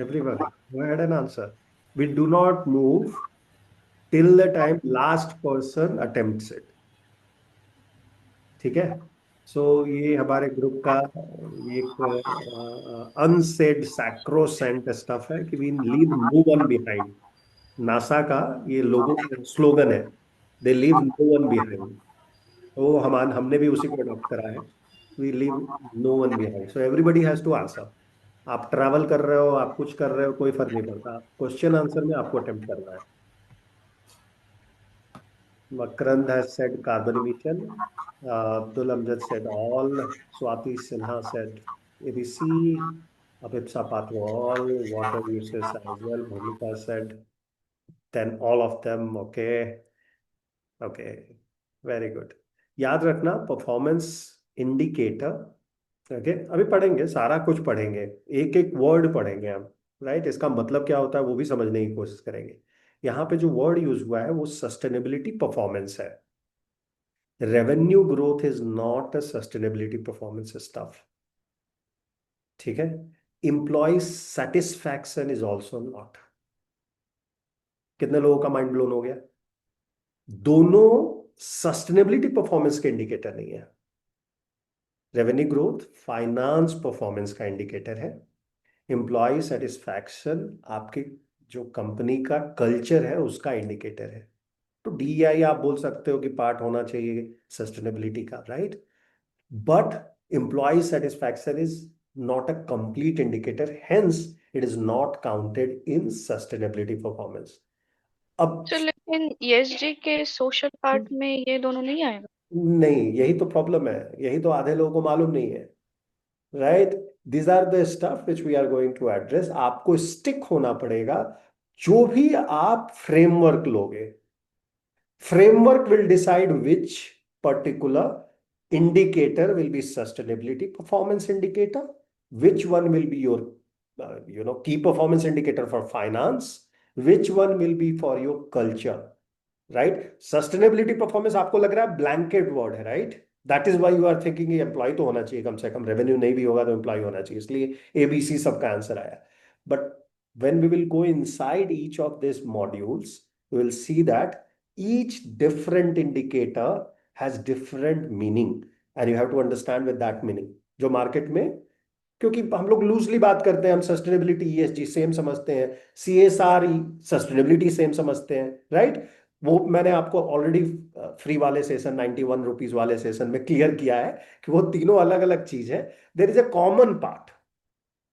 Everybody, go ahead and answer. We do not move till the time last person attempts it. ठीक है. सो ये हमारे group का एक unsaid sacrosanct stuff है कि we leave no one behind. NASA का ये लोगों का स्लोगन है, they leave no one behind. तो हमने भी उसी को अडॉप्ट करा है. We leave no one behind. So everybody has to answer. आप ट्रैवल कर रहे हो, आप कुछ कर रहे हो, कोई फर्क नहीं पड़ता, क्वेश्चन आंसर में आपको अटेम्प्ट करना है। Makarand has said carbon emission. Abdul Amjad said all. Swati Sinha said ABC. Abhipsa Patwa all. Water uses as well. Bhumika said then all of them. Okay. Okay. Very good. याद रखना performance indicator. Okay, अभी पढ़ेंगे, सारा कुछ पढ़ेंगे, एक एक word पढ़ेंगे हम। राइट, इसका मतलब क्या होता है वो भी समझने की कोशिश करेंगे। यहाँ पे जो वर्ड यूज हुआ है वो सस्टेनेबिलिटी परफॉर्मेंस है। Revenue growth is not a sustainability performance stuff. ठीक है, employee satisfaction is also not. कितने लोगों का माइंड ब्लोन हो गया? दोनों सस्टेनेबिलिटी परफॉर्मेंस के इंडिकेटर नहीं है। रेवेन्यू ग्रोथ फाइनेंस परफॉर्मेंस का इंडिकेटर है, एम्प्लॉय सेटिस्फैक्शन आपकी जो कंपनी का कल्चर है उसका इंडिकेटर है। तो DEI आप बोल सकते हो कि पार्ट होना चाहिए सस्टेनेबिलिटी का, right, but employee satisfaction is not a complete indicator, hence it is not counted in sustainability performance. अब तो लेकिन ESG के सोशल पार्ट में ये दोनों नहीं आएगा? नहीं, यही तो प्रॉब्लम है, यही तो आधे लोगों को मालूम नहीं है। Right, these are the stuff which we are going to address. आपको स्टिक होना पड़ेगा। जो भी आप फ्रेमवर्क लोगे, framework will decide which particular indicator will be sustainability performance indicator, which one will be your key performance indicator for finance, which one will be for your culture, right? Sustainability performance आपको लग रहा है blanket word है, right? That is why you are thinking कि employ तो होना चाहिए, कम से कम रेवेन्यू नहीं भी होगा तो एम्प्लॉय होना चाहिए, इसलिए ABC सबका आंसर आया। But when we will go inside each of these modules, we will see that each different indicator has different meaning and you have to understand with that meaning। जो market में, क्योंकि हम लोग loosely बात करते हैं, हम सस्टेनेबिलिटी ESG सेम समझते हैं, CSR सस्टेनेबिलिटी सेम समझते हैं, राइट? वो मैंने आपको ऑलरेडी फ्री वाले सेशन 91 रुपीज वाले सेशन में क्लियर किया है कि वो तीनों अलग अलग चीज है। There is a common part.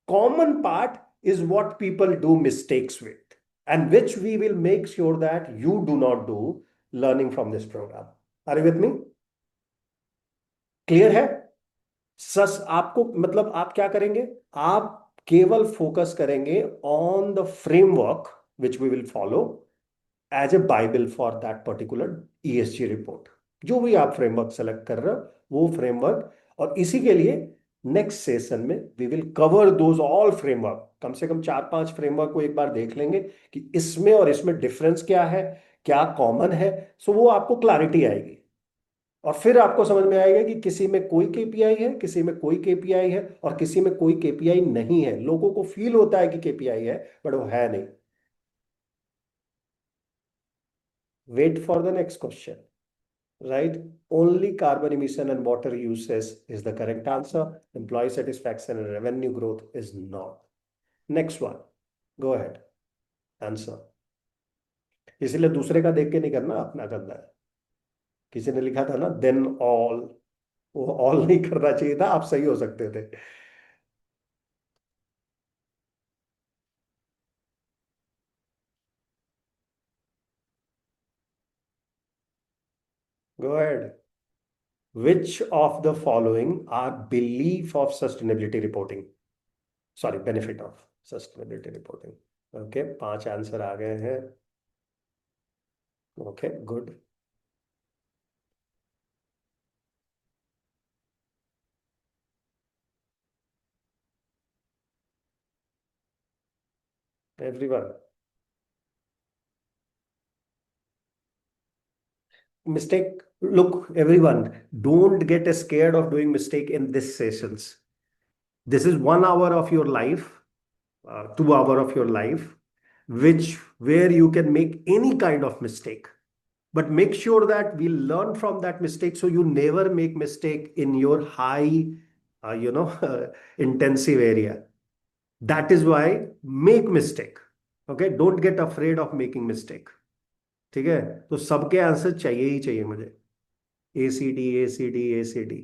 Common part is what people do mistakes with and which we will make sure that you do not do learning from this program। Are you with me? Clear है? सस आपको मतलब आप क्या करेंगे, आप केवल focus करेंगे on the framework which we will follow as a Bible for that particular ESG report. जो भी आप फ्रेमवर्क सेलेक्ट कर रहे हो वो फ्रेमवर्क, और इसी के लिए नेक्स्ट सेशन में we will cover those all framework. कम से कम 4-5 फ्रेमवर्क को एक बार देख लेंगे कि इसमें और इसमें डिफरेंस क्या है, क्या कॉमन है। सो वो आपको क्लैरिटी आएगी और फिर आपको समझ में आएगा कि किसी में कोई KPI है, किसी में कोई KPI है और किसी में कोई KPI नहीं है। लोगों को फील होता है कि KPI है बट वो है नहीं। Wait for the next question. Right? Only carbon emission and water uses is the correct answer. Employee satisfaction and revenue growth is not. Next one. Go ahead. Answer. इसीलिए दूसरे का देख के नहीं करना, अपना करना है। किसी ने लिखा था ना then all, वो all नहीं करना चाहिए था, आप सही हो सकते थे। Go ahead. Which of the following are belief of sustainability reporting? Sorry, benefit of sustainability reporting. Okay, 5 answer आ गए हैं। Okay, good. Everyone. Mistake. Look, everyone, don't get scared of doing mistake in this sessions. This is 1 hour of your life, 2 hour of your life, where you can make any kind of mistake. But make sure that we learn from that mistake so you never make mistake in your high, intensive area. That is why make mistake. Okay, don't get afraid of making mistake. ठीक है, तो सबके answer चाहिए ही चाहिए मुझे। ACD, ACD, ACD.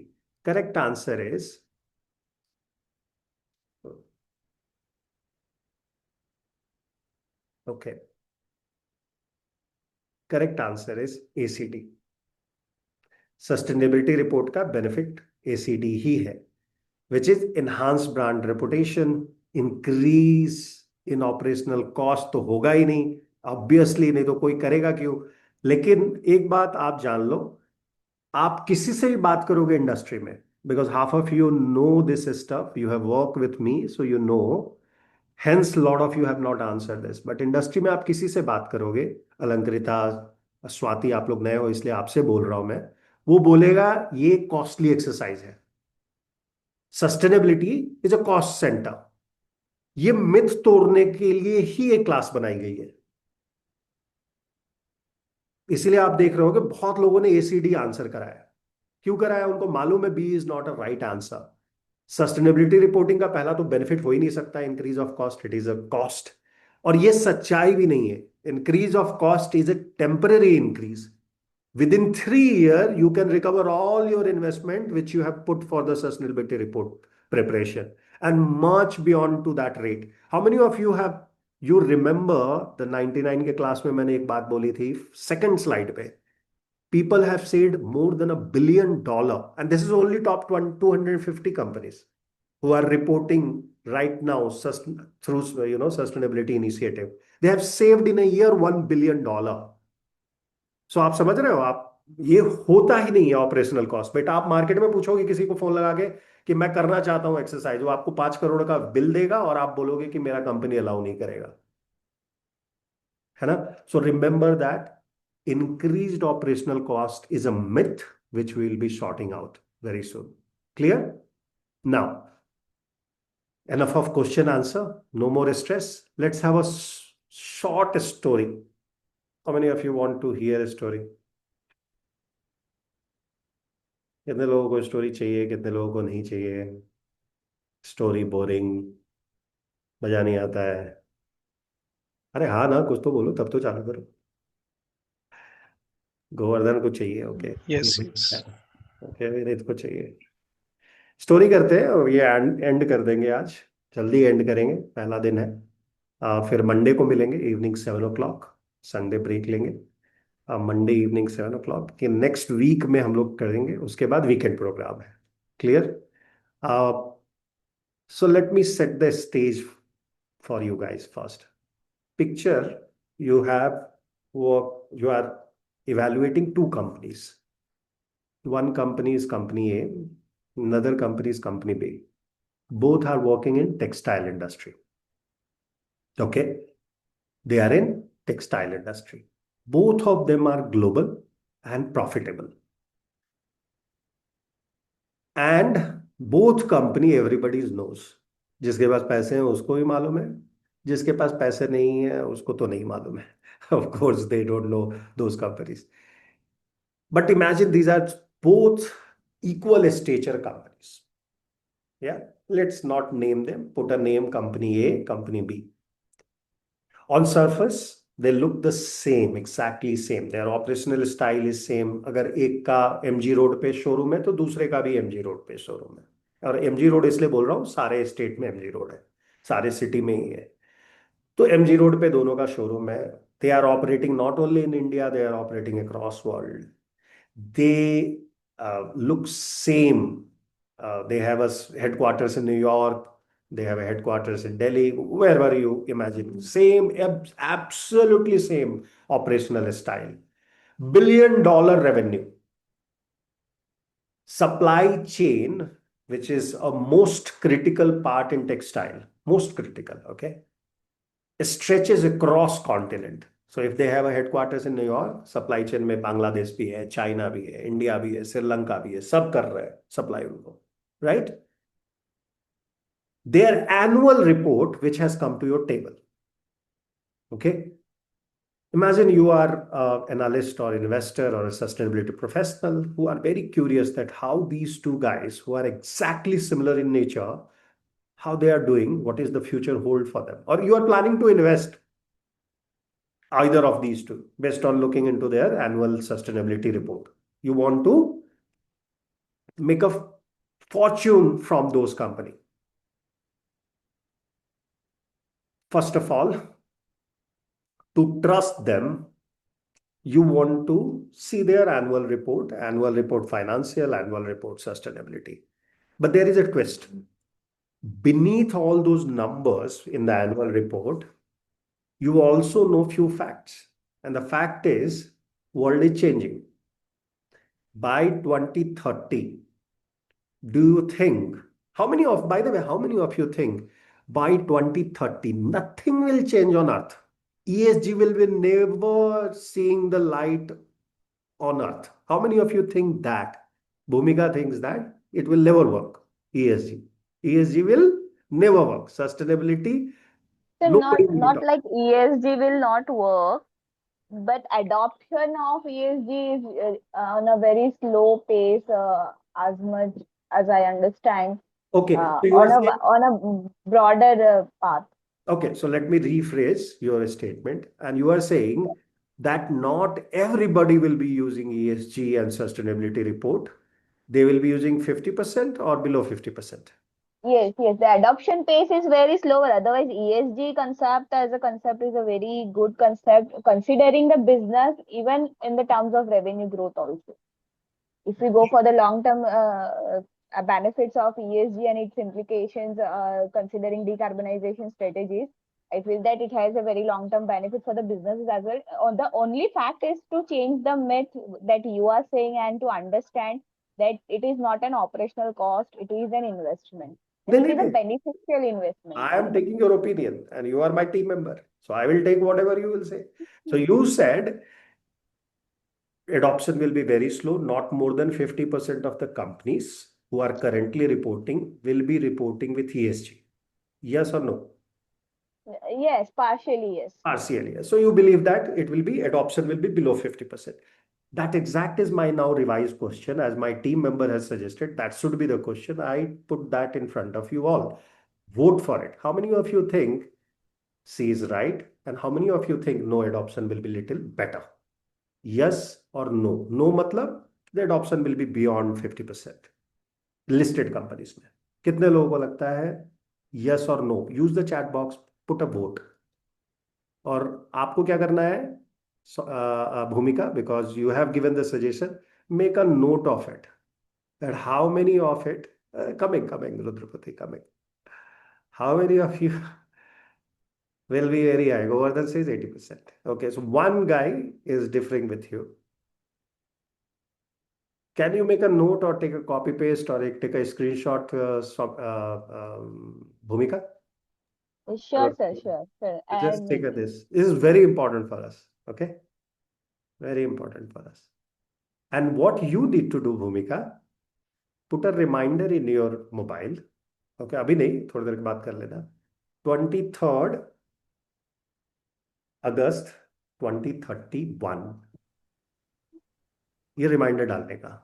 Correct answer is Okay. Correct answer is ACD. Sustainability report का benefit ACD ही है, which is enhanced brand reputation, increase in operational cost तो होगा ही नहीं, ऑब्वियसली, नहीं तो कोई करेगा क्यों। लेकिन एक बात आप जान लो, आप किसी से भी बात करोगे इंडस्ट्री में, because half of you know this stuff, you have work with me, so you know, hence lot of you have not answer this, but industry में आप किसी से बात करोगे, अलंकृता, स्वाति, आप लोग नए हो इसलिए आपसे बोल रहा हूं मैं, वो बोलेगा ये कॉस्टली एक्सरसाइज है, sustainability is a cost centre. ये मिथ तोड़ने के लिए ही एक क्लास बनाई गई है। इसलिए आप देख रहे हो कि बहुत लोगों ने ACD आंसर कराया। क्यों कराया? उनको मालूम है B is not a right answer. Sustainability reporting का पहला तो बेनिफिट हो ही नहीं सकता increase of cost, it is a cost. और ये सच्चाई भी नहीं है, increase of cost is a temporary increase. Within 3 years, you can recover all your investment which you have put for the sustainability report preparation, and much beyond to that rate. How many of you have, you remember the 99 के class में मैंने एक बात बोली थी second slide पे, people have saved more than $1 billion, and this is only top 250 companies who are reporting right now through sustainability initiative. They have saved in a year $1 billion. सो आप समझ रहे हो, आप, ये होता ही नहीं है ऑपरेशनल कॉस्ट। बेटा आप मार्केट में पूछोगे किसी को फोन लगा के कि मैं करना चाहता हूं एक्सरसाइज, वो आपको 5 करोड़ का बिल देगा और आप बोलोगे कि मेरा कंपनी अलाउ नहीं करेगा, है ना। So remember that increased operational cost is a myth which we will be sorting out very soon. Clear? Now, enough of question answer, no more stress. Let's have a short story. How many of you want to hear a story? कितने लोगों को story चाहिए, कितने लोगों को नहीं चाहिए? Story boring, मजा नहीं आता है? अरे हाँ ना, कुछ तो बोलो, तब तो चालू करो। गोवर्धन को चाहिए, okay. Yes, yes. Okay, Vineet को चाहिए। स्टोरी करते हैं और ये एंड कर देंगे आज, जल्दी एंड करेंगे, पहला दिन है। फिर मंडे को मिलेंगे इवनिंग 7 o'clock, संडे ब्रेक लेंगे। मंडे इवनिंग 7 o'clock कि नेक्स्ट वीक में हम लोग करेंगे, उसके बाद वीकेंड प्रोग्राम है। Clear? So let me set the stage for you guys first. Picture you have work, you are evaluating 2 companies. One company is company A, another company is company B. Both are working in textile industry. Okay, they are in textile industry. Both of them are global and profitable. And both company everybody knows. जिसके पास पैसे हैं उसको भी मालूम है, जिसके पास पैसे नहीं है उसको तो नहीं मालूम है। Of course they don't know those companies. But imagine these are both equal stature companies. Yeah, let's not name them. Put a name, company A, company B. On surface they look the same, exactly same. Their operational style is same. अगर एक का MG road पे showroom है तो दूसरे का भी MG road पे शोरूम है। और MG रोड इसलिए बोल रहा हूँ, सारे स्टेट में MG रोड है, सारे सिटी में ही है। तो MG रोड पे दोनों का शोरूम है। They are operating not only in India, they are operating across world. They look same. They have a headquarters in New York, they have a headquarters in Delhi, wherever you imagine. Same, absolutely same operational style. $1 billion revenue. Supply chain, which is a most critical part in textile, most critical, okay, stretches across continent. So if they have a headquarters in New York, supply chain में बांग्लादेश भी है, China भी है, India भी है, श्रीलंका भी है, सब कर रहे हैं सप्लाई उनको, right? Their annual report which has come to your table, okay? Imagine you are an analyst or investor or a sustainability professional who are very curious that how these 2 guys who are exactly similar in nature, how they are doing, what is the future hold for them, or you are planning to invest either of these 2 based on looking into their annual sustainability report. You want to make a fortune from those companies. First of all, To trust them, you want to see their annual report financial, annual report sustainability. But there is a twist. Beneath all those numbers in the annual report, you also know few facts. And the fact is, world is changing. By 2030, do you think, by the way, how many of you think by 2030, nothing will change on Earth? ESG will be never seeing the light on Earth. How many of you think that? Bhumika thinks that it will never work. ESG. ESG will never work. Sustainability, So nobody will be not talking. like ESG will not work, but adoption of ESG is on a very slow pace, as much as I understand, Okay, so you are saying, on a broader path. okay, so let me rephrase your statement. And you are saying that not everybody will be using ESG and sustainability report. They will be using 50% or below 50%. Yes, yes. The adoption pace is very slower. Otherwise, ESG concept as a concept is a very good concept, considering the business, even in the terms of revenue growth also. If we go for the long-term benefits of ESG and its implications, considering decarbonization strategies, I feel that it has a very long-term benefit for the businesses as well. The only fact is to change the myth that you are saying and to understand that it is not an operational cost, it is an investment. And it is a beneficial investment. I am taking your opinion and you are my team member. So I will take whatever you will say. So you said adoption will be very slow. Not more than 50% of the companies who are currently reporting will be reporting with ESG. Yes or no? Yes, partially, yes. Partially, yes. So you believe that adoption will be below 50%. That exact is my now revised question, as my team member has suggested. That should be the question. I put that in front of you all. Vote for it. How many of you think C is right? And how many of you think no, adoption will be little better? Yes or no? No matlab the adoption will be beyond 50%. Listed companies में कितने लोगों को लगता है yes or no? Use the chat box, put a vote. और आपको क्या करना है Bhumika, because you have given the suggestion, make a note of it. That how many of it, coming, Rudrapati, coming. How many of you will be very high? Govardhan says 80%. Okay, so one guy is differing with you. Can you make a note or take a copy paste or take a screenshot, Bhumika? Sure, sir, sure. Just take this. This is very important for us. Okay? Very important for us. And what you need to do, Bhumika, put a reminder in your mobile. Okay, अभी नहीं, थोड़ी देर के बाद कर लेना. 23rd August 2031. ये reminder डालने का.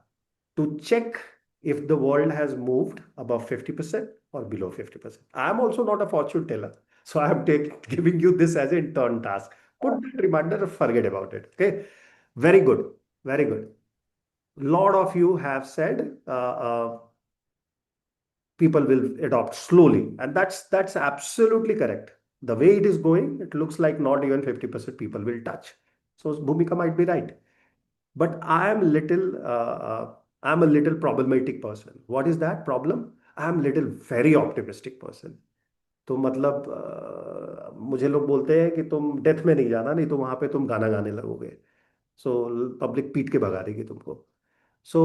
To check if the world has moved above 50% or below 50%. I am also not a fortune teller. So I am giving you this as an intern task. Put that reminder and forget about it. Okay. Very good. Very good. Lot of you have said people will adopt slowly. And that's absolutely correct. The way it is going, it looks like not even 50% people will touch. So Bhumika might be right. But I am I'm a little problematic person. What is that problem? I am little very optimistic person. तो मतलब मुझे लोग बोलते हैं कि तुम death में नहीं जाना, नहीं तो वहां पे तुम गाना गाने लगोगे. So public पीट के भगा देगी तुमको. So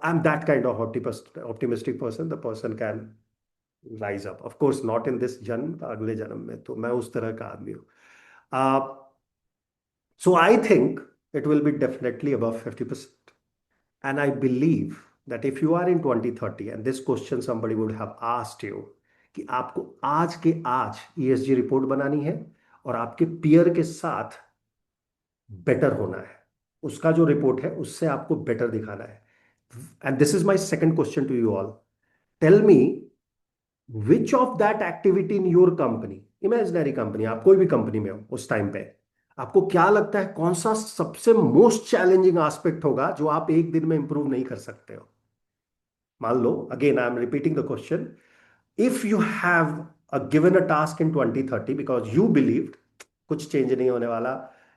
I'm that kind of optimistic person. The person can rise up. Of course, not in this जन्म, अगले जन्म में. तो मैं उस तरह का आदमी हूँ. So I think it will be definitely above 50%. And I believe that if you are in 2030 and this question somebody would have asked you कि आपको आज के आज ESG रिपोर्ट बनानी है और आपके पीयर के साथ बेटर होना है, उसका जो रिपोर्ट है उससे आपको बेटर दिखाना है. And this is my second question to you all. Tell me which of that activity in your company, imaginary company, आप कोई भी कंपनी में हो उस टाइम पे, आपको क्या लगता है कौन सा सबसे मोस्ट चैलेंजिंग एस्पेक्ट होगा जो आप एक दिन में इंप्रूव नहीं कर सकते हो? मान लो, again I am repeating the question, if you have given a task in 2030 because you believed कुछ चेंज नहीं होने वाला,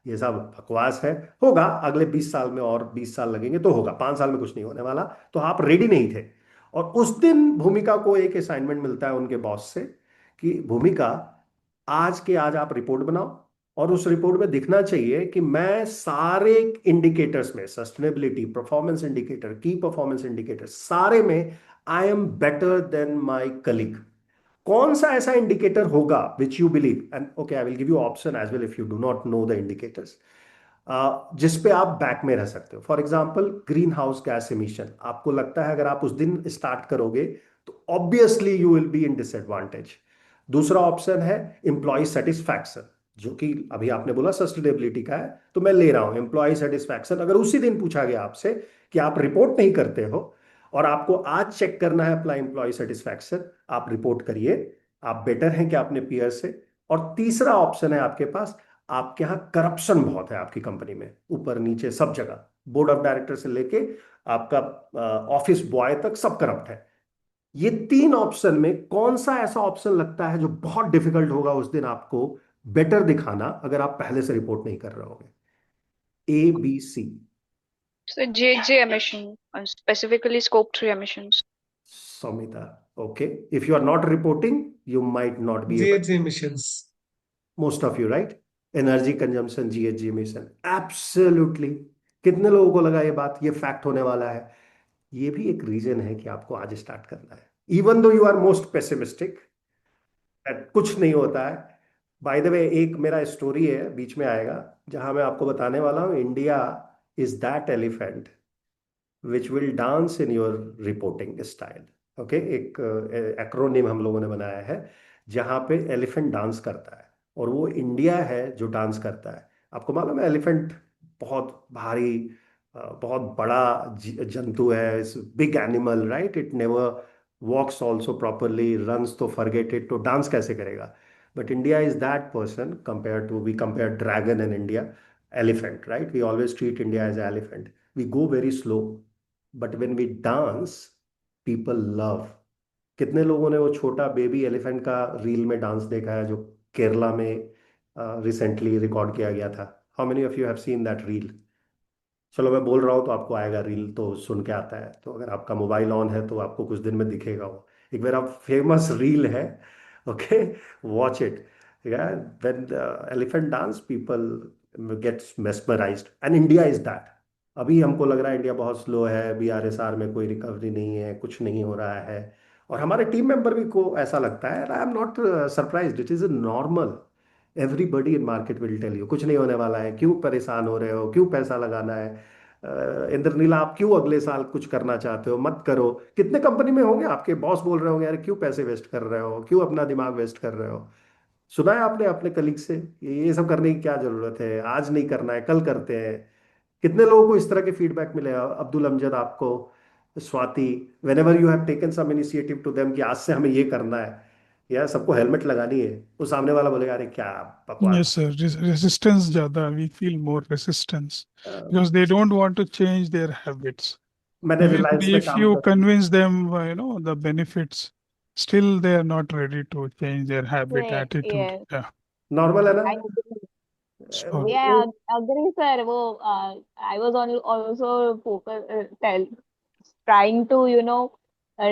ये सब बकवास है। होगा अगले 20 साल में, और 20 साल लगेंगे तो होगा, 5 साल में कुछ नहीं होने वाला। तो आप रेडी नहीं थे। और उस दिन भूमिका को एक असाइनमेंट मिलता है उनके बॉस से कि भूमिका, आज के आज आप रिपोर्ट बनाओ, और उस रिपोर्ट में दिखना चाहिए कि मैं सारे इंडिकेटर्स में, सस्टेनेबिलिटी, परफॉर्मेंस इंडिकेटर, की परफॉर्मेंस इंडिकेटर, सारे में I am better than my colleague. कौन सा ऐसा इंडिकेटर होगा which you believe, and okay I will give you option as well if you do not know the indicators, जिस पे आप बैक में रह सकते हो। For example green house gas emission, आपको लगता है अगर आप उस दिन स्टार्ट करोगे तो obviously you will be in disadvantage. दूसरा ऑप्शन है एम्प्लॉय सेटिस्फैक्शन, जो कि अभी आपने बोला सस्टेनेबिलिटी का है, तो मैं ले रहा हूं एम्प्लॉय सेटिस्फैक्शन। अगर उसी दिन पूछा गया आपसे कि आप रिपोर्ट नहीं करते हो और आपको आज चेक करना है अपना एम्प्लॉय सेटिस्फैक्शन, आप रिपोर्ट करिए, आप बेटर हैं क्या अपने पीयर से। और तीसरा ऑप्शन है आपके पास, आपके यहाँ करप्शन बहुत है आपकी कंपनी में, ऊपर नीचे सब जगह, बोर्ड ऑफ डायरेक्टर से लेके आपका ऑफिस बॉय तक सब करप्ट है। ये तीन ऑप्शन में कौन सा ऐसा ऑप्शन लगता है जो बहुत डिफिकल्ट होगा उस दिन आपको बेटर दिखाना अगर आप पहले से रिपोर्ट नहीं कर रहे होगे? ए, B, C. So GHG emission, specifically scope 3 emissions. Samita, okay. If you are not reporting, you might not be able. GHG emissions. Most of you, right? Energy consumption, GHG emission. Absolutely. कितने लोगों को लगा ये बात, ये fact होने वाला है? ये भी एक रीजन है कि आपको आज स्टार्ट करना है, even though you are most pessimistic, कुछ नहीं होता है। बाय द वे, एक मेरा स्टोरी है बीच में आएगा जहां मैं आपको बताने वाला हूं, India is that elephant which will dance in your reporting style. Okay, एक एक्रोनिम हम लोगों ने बनाया है जहां पे एलिफेंट डांस करता है, और वो इंडिया है जो डांस करता है। आपको मालूम है एलिफेंट बहुत भारी, बहुत बड़ा जंतु है, it's big animal, right? It never walks also properly, runs तो फॉरगेट इट, तो डांस कैसे करेगा? But India is that person compare to, we compare dragon in India, elephant, right? We always treat India as elephant. We go very slow, but when we dance people love. कितने लोगों ने वो छोटा baby elephant का reel में dance देखा है जो केरला में रिसेंटली रिकॉर्ड किया गया था? How many of you have seen that reel? चलो मैं बोल रहा हूँ तो आपको आएगा, रील तो सुन के आता है, तो अगर आपका मोबाइल ऑन है तो आपको कुछ दिन में दिखेगा वो। एक मेरा फेमस रील है, okay, watch it. When elephant dance people gets mesmerised, and India is that. अभी हमको लग रहा है इंडिया बहुत स्लो है, बीआरएसआर में कोई रिकवरी नहीं है, कुछ नहीं हो रहा है, और हमारे टीम मेंबर भी को ऐसा लगता है। I am not surprised, it is normal. Everybody in market will tell you कुछ नहीं होने वाला है, क्यों परेशान हो रहे हो, क्यों पैसा लगाना है? इंद्रनीला, आप क्यों अगले साल कुछ करना चाहते हो? मत करो। कितने कंपनी में होंगे आपके बॉस बोल रहे होंगे यार क्यों पैसे वेस्ट कर रहे हो, क्यों अपना दिमाग वेस्ट कर रहे हो? सुना है आपने अपने कलीग से ये सब करने की क्या जरूरत है, आज नहीं करना है कल करते हैं? कितने लोगों को इस तरह के फीडबैक मिले? अब्दुल अमजद, आपको, Swati, whenever you have taken some initiative to them कि आज से हमें ये करना है, यार सबको हेलमेट लगानी है, वो सामने वाला बोलेगा अरे क्या बकवास। Yes, sir. Resistance ज़्यादा. We feel more resistance because they don't want to change their habits. मैंने Even रिलायंस में if काम you कर, convince them, the benefits, still they are not ready to change their habit, Yeah, attitude. yes. Yeah. Normal है ना? I agree. So, Yeah, agree, sir. I was on also focus, trying to,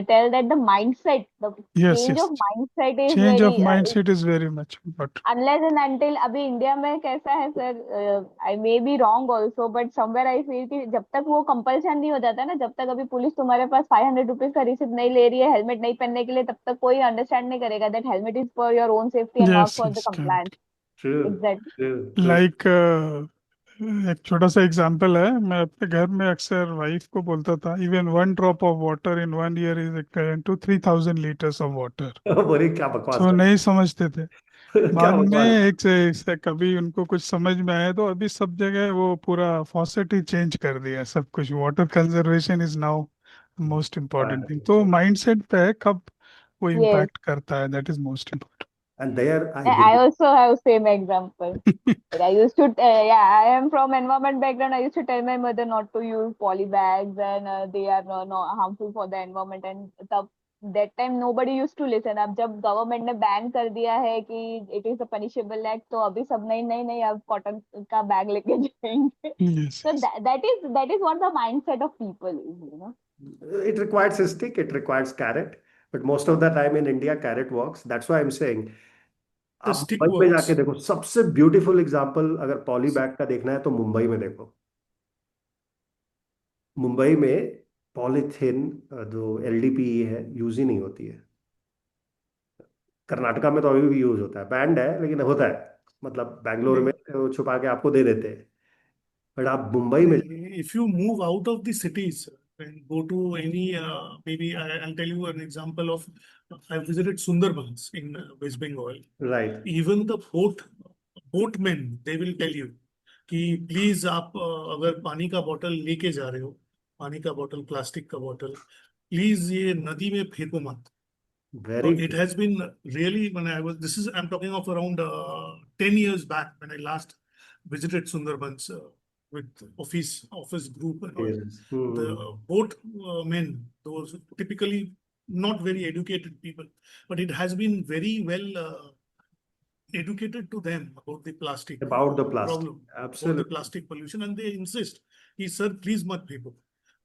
tell that the mindset, the yes, change yes. of mindset is Change of very, mindset is very much important. unless and until अभी India में कैसा है sir, I may be wrong also, but somewhere I feel कि जब तक वो compulsion नहीं हो जाता ना, जब तक अभी पुलिस तुम्हारे पास 500 रुपीज का रिसिप्ट नहीं ले रही है हेलमेट नहीं पहनने के लिए, तब तक कोई अंडरस्टैंड नहीं करेगा that helmet is for your own safety and not Yes, for the yes, compliance. True, exactly. True, true. like एक छोटा सा एग्जांपल है, मैं अपने घर में अक्सर वाइफ को बोलता था even 1 drop of water in 1 year is equivalent to 3000 liters of water. बोले क्या बकवास तो कर नहीं समझते थे। क्या बाद में बकवास। एक से कभी उनको कुछ समझ में आया तो अभी सब जगह वो पूरा फॉसेट ही चेंज कर दिया, सब कुछ water conservation is now most important thing. तो माइंडसेट पे है, कब वो Yes, इम्पैक्ट करता है, that is most important. And there I I believe, also have same example. But I used to, yeah, I am from environment background. I used to tell my mother not to use poly bags and they are no harmful for the environment. And तब that time nobody used to listen. अब जब government ने ban कर दिया है कि it is a punishable act, तो अभी सब नहीं नहीं नहीं अब कॉटन का बैग लेके जाएंगे. Yes, So yes. that is what the mindset of people is. It requires a stick, it requires carrot, but most of the time in India, carrot works. That's why I'm saying, The आप stick Mumbai में जाके works. देखो, सबसे beautiful example अगर poly bag का देखना है तो मुंबई में देखो. मुंबई में पॉलीथीन जो एलडीपीई है यूज ही नहीं होती है. कर्नाटका में तो अभी भी यूज होता है, बैंड है लेकिन होता है. मतलब बैंगलोर में नहीं, वो छुपा के आपको दे देते हैं, बट आप मुंबई में if you move out of the cities and go to any, maybe I'll tell you an example of, I visited Sundarbans in West Bengal. Right Even the boatmen, they will tell you कि please आप अगर पानी का बोतल लेके जा रहे हो, पानी का बोतल, प्लास्टिक का बोतल, प्लीज ये नदी में फेंको मत. Very It has been really, when I'm talking of around 10 years back when I last visited Sundarbans with office group and all. The boatmen, those typically not very educated people, but it has been very well educated to them about the plastic about the plastic, problem, about the absolutely. plastic pollution, and they insist कि sir please मत फेंको,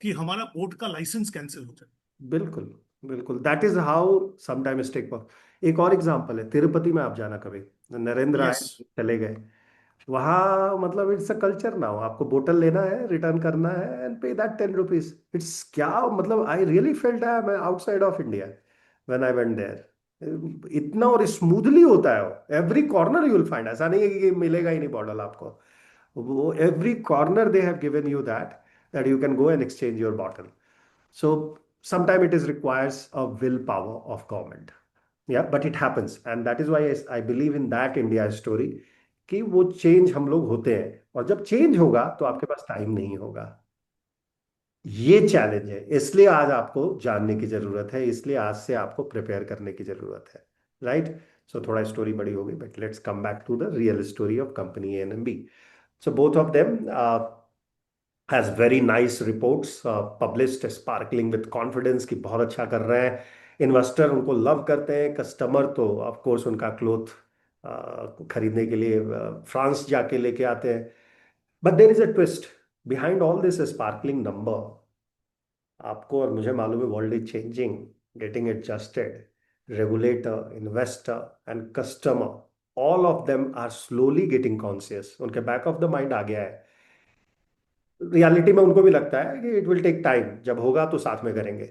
कि हमारा boat का licence cancel हो जाए. बिल्कुल बिल्कुल. That is how sometimes take work. एक और एग्जांपल है, तिरुपति में आप जाना कभी, नरेंद्र आए, Yes. चले गए वहाँ. मतलब इट्स अ कल्चर नाउ, आपको बोतल लेना है, रिटर्न करना है एंड पे दैट 10 रुपीज. इट्स क्या मतलब, I really felt I am outside of India when I went there. इतना और स्मूथली होता है, every corner you will find. ऐसा नहीं है कि मिलेगा ही नहीं बॉटल आपको. वो every corner they have given you that you can go and exchange your bottle. So sometimes it is requires a willpower of government. Yeah, but it happens, and that is why I believe in that India story कि वो change हम लोग होते हैं, और जब change होगा तो आपके पास टाइम नहीं होगा. ये चैलेंज है, इसलिए आज आपको जानने की जरूरत है, इसलिए आज से आपको प्रिपेयर करने की जरूरत है. राइट. सो थोड़ा स्टोरी बड़ी हो गई, but let's come back to the real story of company ANMB. So both of them has very nice reports published, sparkling with confidence कि बहुत अच्छा कर रहे हैं. इन्वेस्टर उनको लव करते हैं, कस्टमर तो ऑफ कोर्स उनका क्लोथ खरीदने के लिए फ्रांस जाके लेके आते हैं. But there is a twist behind all this sparkling number. आपको और मुझे मालूम है world is changing, getting adjusted. Regulator, investor and customer, all of them are slowly getting conscious. उनके बैक ऑफ द माइंड आ गया है. रियलिटी में उनको भी लगता है कि इट विल टेक टाइम, जब होगा तो साथ में करेंगे.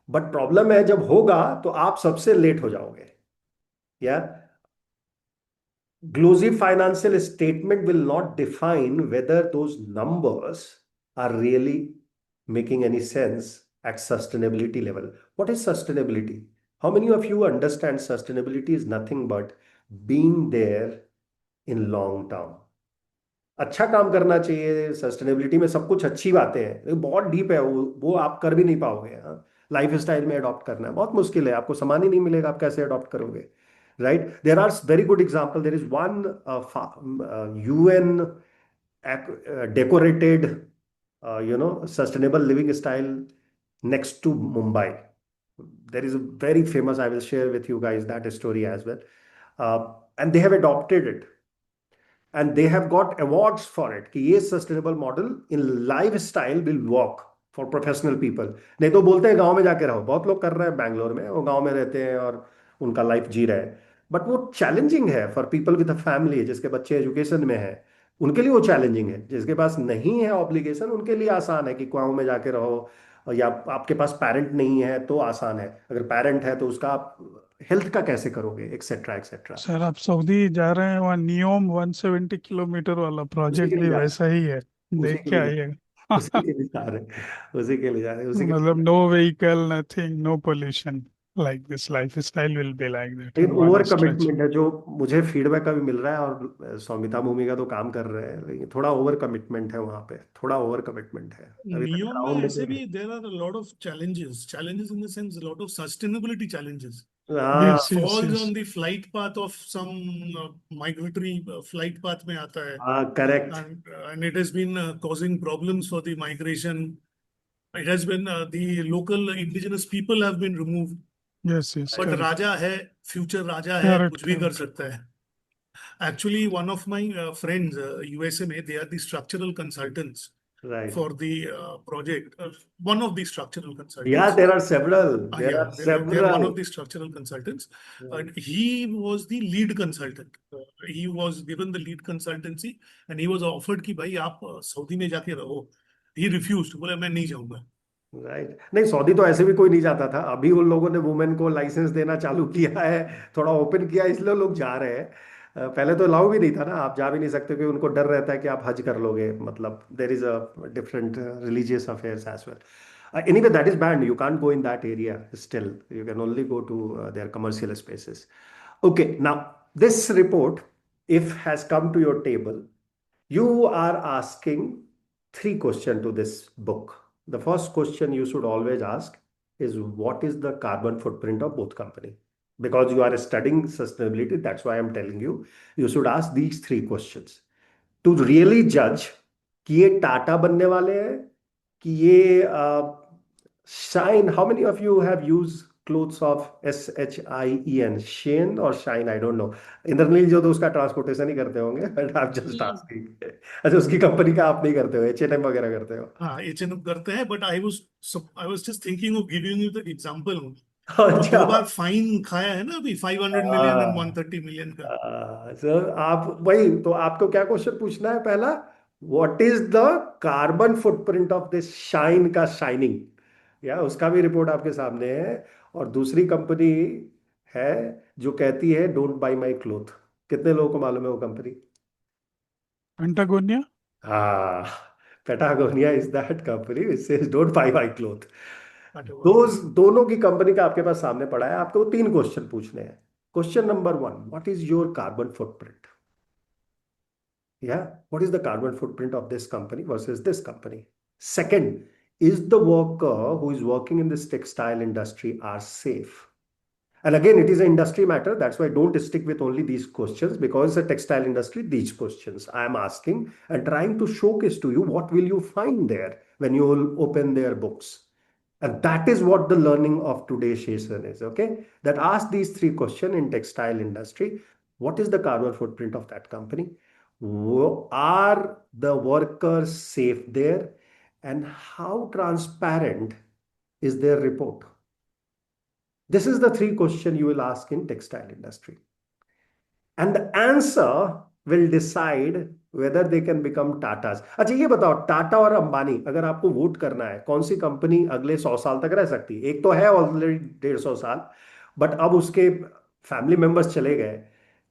बट प्रॉब्लम है, जब होगा तो आप सबसे लेट हो जाओगे. या glossy financial statement will not define whether those numbers are really making any sense at sustainability level. What is sustainability? How many of you understand sustainability is nothing but being there in long term? अच्छा काम करना चाहिए. Sustainability में सब कुछ अच्छी बातें हैं, लेकिन बहुत डीप है वो आप कर भी नहीं पाओगे. हाँ, लाइफ स्टाइल में अडॉप्ट करना है बहुत मुश्किल है. आपको सामान ही नहीं मिलेगा, आप कैसे अडॉप्ट करोगे. Right. There are very good example. There is one UN decorated sustainable living style next to Mumbai. There is a very famous, I will share with you guys that story as well. And they have adopted it. And they have got awards for it कि ये sustainable model in lifestyle will work for professional people. नहीं तो बोलते हैं गांव में जाके रहो. बहुत लोग कर रहे हैं बैंगलोर में, वो गांव में रहते हैं और उनका लाइफ जी रहे हैं. बट वो चैलेंजिंग है for people with a family, जिसके बच्चे एजुकेशन में है, उनके लिए वो चैलेंजिंग है. जिसके पास नहीं है ऑब्लिगेशन, उनके लिए आसान है कि गांव में जाके रहो. या आपके पास पेरेंट नहीं है तो आसान है. अगर पेरेंट है तो उसका आप हेल्थ का कैसे करोगे, एक्सेट्रा एक्सेट्रा. सर आप सऊदी जा रहे हैं, वहाँ नियोम 170 किलोमीटर वाला उसी प्रोजेक्ट के लिए भी जा रहे वैसा ही है, हैं, उसी देख के के लिए जा आइएगा. उसी के लिए जा रहे हैं, उसी के लिए जा रहे हैं, उसी के मतलब no vehicle, nothing, no pollution, like this lifestyle will be like that लेकिन in one over stretch. Commitment है जो मुझे फीडबैक का भी मिल रहा है. और सौमिता भूमिका तो काम कर रहे हैं, लेकिन थोड़ा ओवर कमिटमेंट है वहां पे, थोड़ा ओवर कमिटमेंट है. अभी तक नियम में क्राउन ऐसे लेके भी there are a lot of challenges in the sense a lot of sustainability challenges हाँ. Yes, yes, falls yes. on the flight path of some migratory flight path में आता है, हाँ, correct. and it has been causing problems for the migration. It has been the local indigenous people have been removed. Yes, yes, but correct. राजा है, future राजा है, Correct, कुछ भी कर correct. सकता है. Actually, one of my friends, USA में, they are the structural consultants Right. for the project. One of the structural Yeah, consultants. there are several. There Yeah, are they're one several. of the structural consultants. Right. And he was the lead consultant. He was given the lead consultancy and he was offered कि भाई आप Saudi में जाके रहो. He refused. बोला मैं नहीं जाऊंगा. राइट. नहीं, सऊदी तो ऐसे भी कोई नहीं जाता था. अभी उन लोगों ने वुमेन को लाइसेंस देना चालू किया है, थोड़ा ओपन किया, इसलिए लोग जा रहे हैं. पहले तो अलाउ भी नहीं था ना, आप जा भी नहीं सकते, क्योंकि उनको डर रहता है कि आप हज कर लोगे. मतलब there is a different religious affairs as well. Anyway, that is banned. You can't go in that area still. You can only go to their commercial spaces. Okay, now this report, if has come to your table, you are asking 3 questions to this book. The first question you should always ask is what is the carbon footprint of both company? Because you are studying sustainability, that's why I'm telling you, you should ask these 3 questions to really judge कि ये टाटा बनने वाले हैं कि ये shine. How many of you have use clothes of SHIEN, Shein और shine? I don't know. Indranil जो तो उसका ट्रांसपोर्टेशन ही करते होंगे, बट आप जस्ट आस्किंग. अच्छा, उसकी कंपनी का आप नहीं करते हो, H&M वगैरह करते हो? हाँ, H&M करते हैं, but I was just thinking of giving you the example. अच्छा. 2 बार फाइन खाया है ना अभी, 500 million and 130 million का. सर, आप वही तो, आपको क्या क्वेश्चन पूछना है? पहला, what is the carbon footprint of this shine का शाइनिंग, या उसका भी रिपोर्ट आपके सामने है. और दूसरी कंपनी है जो कहती है डोंट बाय माय क्लोथ. कितने लोगों को मालूम है वो कंपनी? Patagonia? हाँ, Patagonia is that company which says don't buy my cloth. दोनों की कंपनी का आपके पास सामने पड़ा है. आपको 3 क्वेश्चन पूछने हैं. Question number 1, what is your carbon footprint? Yeah, what is the carbon footprint of this company versus this company? Second, is the worker who is working in this textile industry are safe? And again, it is an industry matter. That's why don't stick with only these questions, because the textile industry, these questions I am asking and trying to showcase to you what will you find there when you will open their books. And that is what the learning of today's session is, okay? That ask these 3 questions in textile industry. What is the carbon footprint of that company? Are the workers safe there? And how transparent is their report? This is the 3 questions you will ask in textile industry. And the answer will decide whether they can become Tatas. अच्छा, ये बताओ, टाटा और अंबानी अगर आपको vote करना है, कौन सी company अगले 100 साल तक रह सकती है? एक तो है ऑलरेडी 150 साल, बट अब उसके फैमिली मेंबर्स चले गए,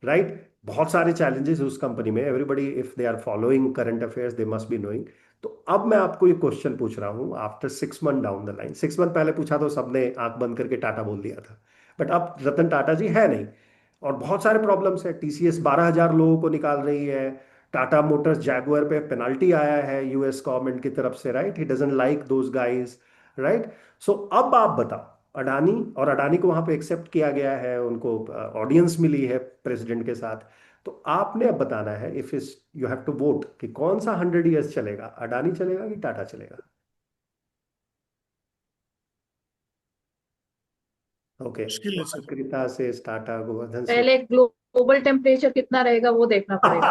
राइट? बहुत सारे चैलेंजेस उस कंपनी में. Everybody, if they are following current affairs, they must be knowing. तो अब मैं आपको ये क्वेश्चन पूछ रहा हूं after 6 month down the line. 6 month पहले पूछा तो सबने आंख बंद करके टाटा बोल दिया था, बट अब रतन टाटा जी है नहीं, और बहुत सारे प्रॉब्लम्स है. TCS 12,000 लोगों को निकाल रही है. टाटा मोटर्स जैगुआर पे पेनल्टी आया है US गवर्नमेंट की तरफ से, right? He doesn't like those guys, right? So अब आप बताओ, अडानी, और अडानी को वहां पे एक्सेप्ट किया गया है, उनको ऑडियंस मिली है प्रेसिडेंट के साथ. तो आपने अब बताना है, if is you have to vote, कि कौन सा 100 years चलेगा, अडानी चलेगा कि टाटा चलेगा? ओके, कृता से टाटा, गोवर्धन से. पहले ग्लोबल टेम्परेचर कितना रहेगा वो देखना पड़ेगा.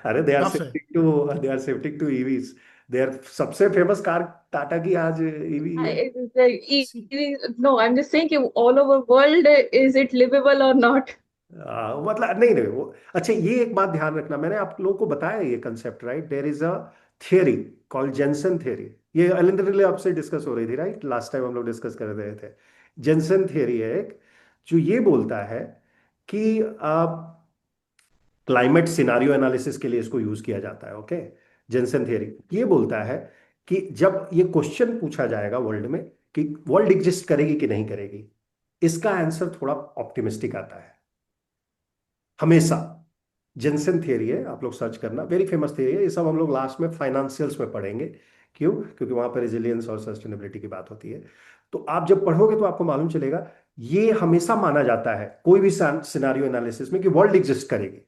अरे they are shifting to EVs. They are सबसे फेमस कार टाटा की आज EV है. No, I'm just saying कि all over world is it livable or not? मतलब नहीं नहीं, वो अच्छा, ये एक बात ध्यान रखना, मैंने आप लोगों को बताया ये concept, right? There is a theory called Jensen theory. ये अलिंदर आपसे डिस्कस हो रही थी, राइट? लास्ट टाइम हम लोग डिस्कस कर रहे थे. जेनसन थियरी है एक, जो ये बोलता है कि क्लाइमेट सिनारियो एनालिसिस के लिए इसको यूज किया जाता है. ओके, जेनसन थियरी ये बोलता है कि जब ये क्वेश्चन पूछा जाएगा वर्ल्ड में कि वर्ल्ड एग्जिस्ट करेगी कि नहीं करेगी, इसका आंसर थोड़ा ऑप्टिमिस्टिक आता है हमेशा. जेनसन थियरी है, आप लोग सर्च करना, वेरी फेमस थियरी है. ये सब हम लोग लास्ट में फाइनेंशियल्स में पढ़ेंगे. क्यों? क्योंकि वहां पर रेजिलियंस और सस्टेनेबिलिटी की बात होती है. तो आप जब पढ़ोगे तो आपको मालूम चलेगा, ये हमेशा माना जाता है कोई भी सिनारियो एनालिसिस में कि वर्ल्ड एग्जिस्ट करेगी,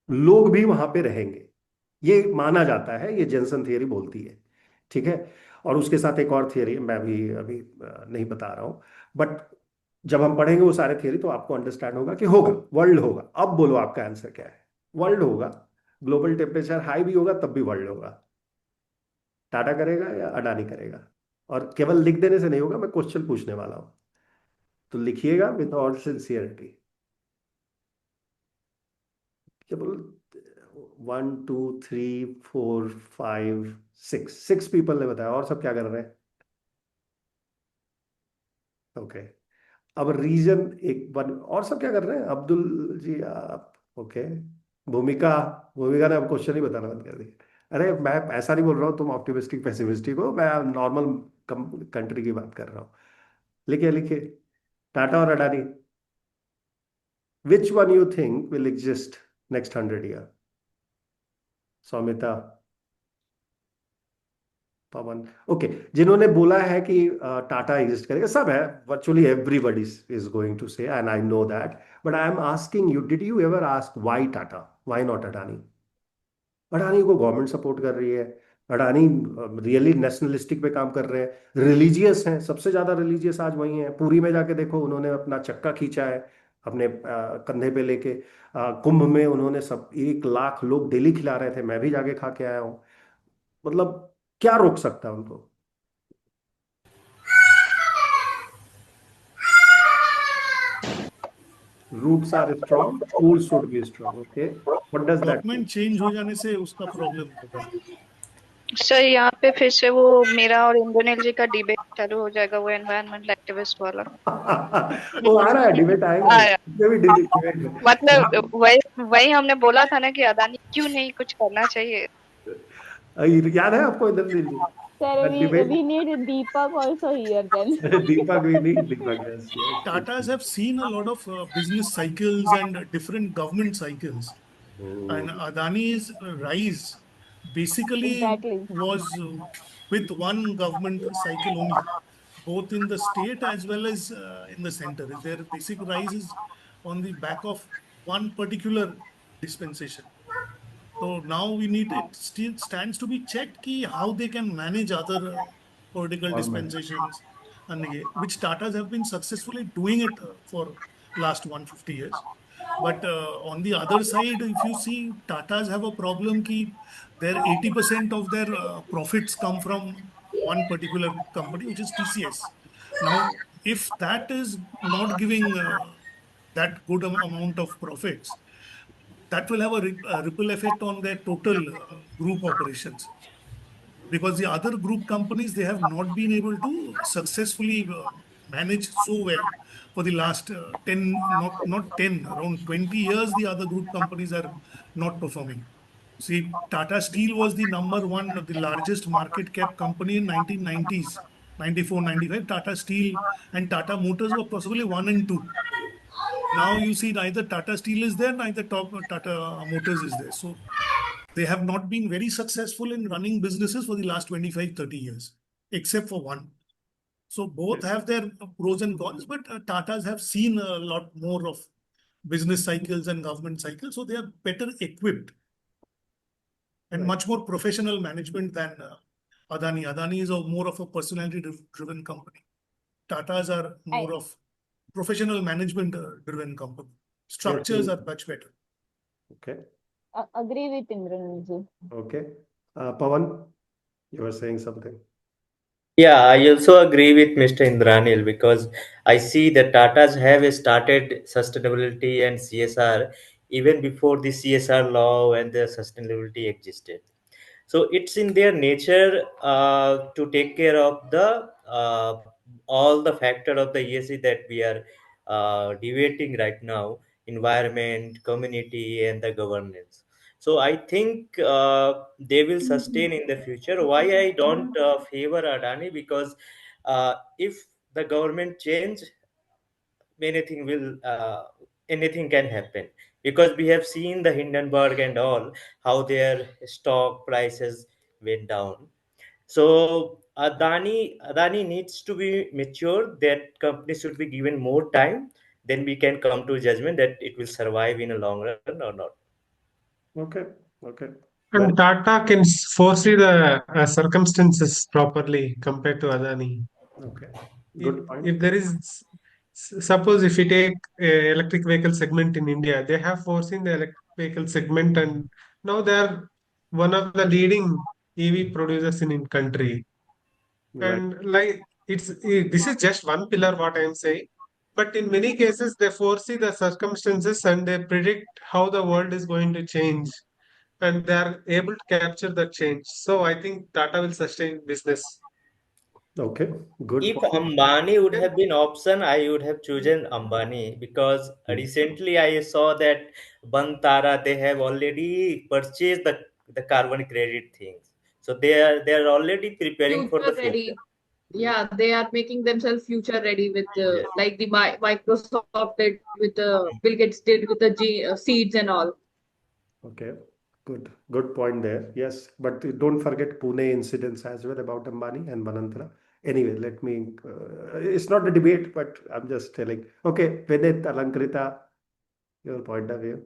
लोग भी वहां पे रहेंगे, ये माना जाता है. ये जेनसन थियरी बोलती है. ठीक है। और उसके साथ एक और थियरी मैं भी अभी नहीं बता रहा हूँ, बट जब हम पढ़ेंगे वो सारे थियरी तो आपको अंडरस्टैंड होगा कि होगा, वर्ल्ड होगा। अब बोलो आपका आंसर क्या है? वर्ल्ड होगा, ग्लोबल टेम्परेचर हाई भी होगा तब भी वर्ल्ड होगा। टाटा करेगा या अडानी करेगा? और केवल लिख देने से नहीं होगा, मैं क्वेश्चन पूछने वाला हूँ, तो लिखिएगा विद ऑल सिंसियरिटी। केवल 1 2 3 4 5 6 6 पीपल ने बताया, और सब क्या कर रहे हैं? ओके, अब रीजन एक वन, और सब क्या कर रहे हैं? अब्दुल जी आप, ओके। भूमिका, भूमिका ने अब क्वेश्चन ही बताना बंद कर दिया। अरे मैं ऐसा नहीं बोल रहा हूँ तुम ऑप्टिमिस्टिक पैसिमिस्टिक हो, मैं नॉर्मल कंट्री की बात कर रहा हूँ। लिखिए लिखिए, टाटा और Adani, which one you think will exist next 100 year? Soumita, Pawan, okay. जिन्होंने बोला है कि टाटा एग्जिस्ट करेगा, सब है, virtually everybody is going to say, and I know that, but I am asking you, did you ever ask why Tata, why not Adani? Adani को government support कर रही है, अडानी रियली नेशनलिस्टिक पे काम कर रहे हैं, रिलीजियस हैं, सबसे ज्यादा रिलीजियस आज वही हैं। पुरी में जाके देखो, उन्होंने अपना चक्का खींचा है अपने कंधे पे लेके। कुंभ में उन्होंने सब 1 लाख लोग डेली खिला रहे थे, मैं भी जाके खा के आया हूँ। मतलब क्या रोक सकता है उनको? Roots are strong, schools should be strong. Okay. What does that mean? Government change हो जाने से उसका प्रॉब्लम होगा। सर यहाँ पे फिर से वो मेरा और इंद्रनील जी का डिबेट चालू हो जाएगा, वो एनवायरमेंटल एक्टिविस्ट वाला। वो आ रहा है, डिबेट आएगा, आया। इसमें भी डिबेट में। मतलब वही हमने बोला था ना कि अदानी क्यों नहीं कुछ करना चाहिए। याद है आपको इंद्रजीत जी? Sir, debate, we need Deepak also here then. दीपक भी नहीं, दीपक, yes, yes. Tatas have seen a lot of business cycles and different government cycles, and Adani's rise basically Exactly. was with one government cycle only, both in the state as well as in the center. Their basic rise is on the back of one particular dispensation. So now we need, it still stands to be checked ki how they can manage other political All men. dispensations, and which Tatas have been successfully doing it for last 150 years. But on the other side, if you see, Tatas have a problem ki their 80% of their profits come from one particular company, which is TCS. Now, if that is not giving that good amount of profits, that will have a ripple effect on their total group operations, because the other group companies, they have not been able to successfully manage so well for the last 10, not 10, around 20 years. The other group companies are not performing. See, Tata Steel was the number one, the largest market cap company in 1990s, 94, 95. Tata Steel and Tata Motors were possibly 1 and 2. Now you see neither Tata Steel is there, neither Tata Motors is there. So they have not been very successful in running businesses for the last 25, 30 years, except for one. So both have their pros and cons, but Tatas have seen a lot more of business cycles and government cycles. So they are better equipped and much more professional management than Adani. Adani is more of a personality driven company. Tatas are more of professional management driven company. Structures are much better. Okay. Agree with Imran ji. Okay. Pawan, you were saying something. Yeah, I also agree with Mr. Indranil because I see that Tatas have started sustainability and CSR even before the CSR law and the sustainability existed. So it's in their nature to take care of the all the factor of the ESG that we are debating right now: environment, community, and the governance. So I think they will sustain in the future. Why I don't favor Adani? Because if the government change, anything will anything can happen, because we have seen the Hindenburg and all, how their stock prices went down. So Adani needs to be mature. That company should be given more time. Then we can come to judgment that it will survive in a long run or not. Okay. Okay. And Tata can foresee the circumstances properly compared to Adani. Okay, If, good point. if there is, suppose if we take electric vehicle segment in India, they have foreseen the electric vehicle segment, and now they are one of the leading EV producers in country. Right. And like this is just one pillar what I am saying, but in many cases they foresee the circumstances and they predict how the world is going to change, and they are able to capture that change. So I think Tata will sustain business. Okay, good If point. Ambani would have been option, I would have chosen Ambani because recently I saw that Bantara they have already purchased the carbon credit things. So they are already preparing for the Future future. ready. Yeah, they are making themselves future ready with Yes. like the Microsoft did with the Bill Gates did with the seeds and all. Okay, good point there. Yes, but don't forget Pune incidents as well about Ambani and Manantara. Anyway, it's not a debate, but I'm just telling. Okay, Vinit, Alankrita, your point of view.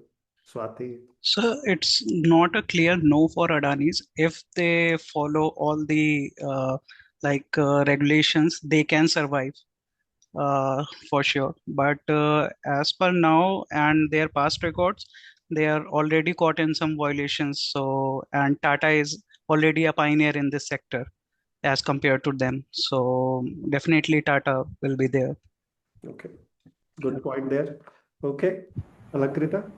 Swati. So it's not a clear no for Adanis. If they follow all the regulations, they can survive for sure. But as per now and their past records, they are already caught in some violations. So and Tata is already a pioneer in this sector as compared to them. So definitely Tata will be there. Okay, good point there. Okay, Alankrita.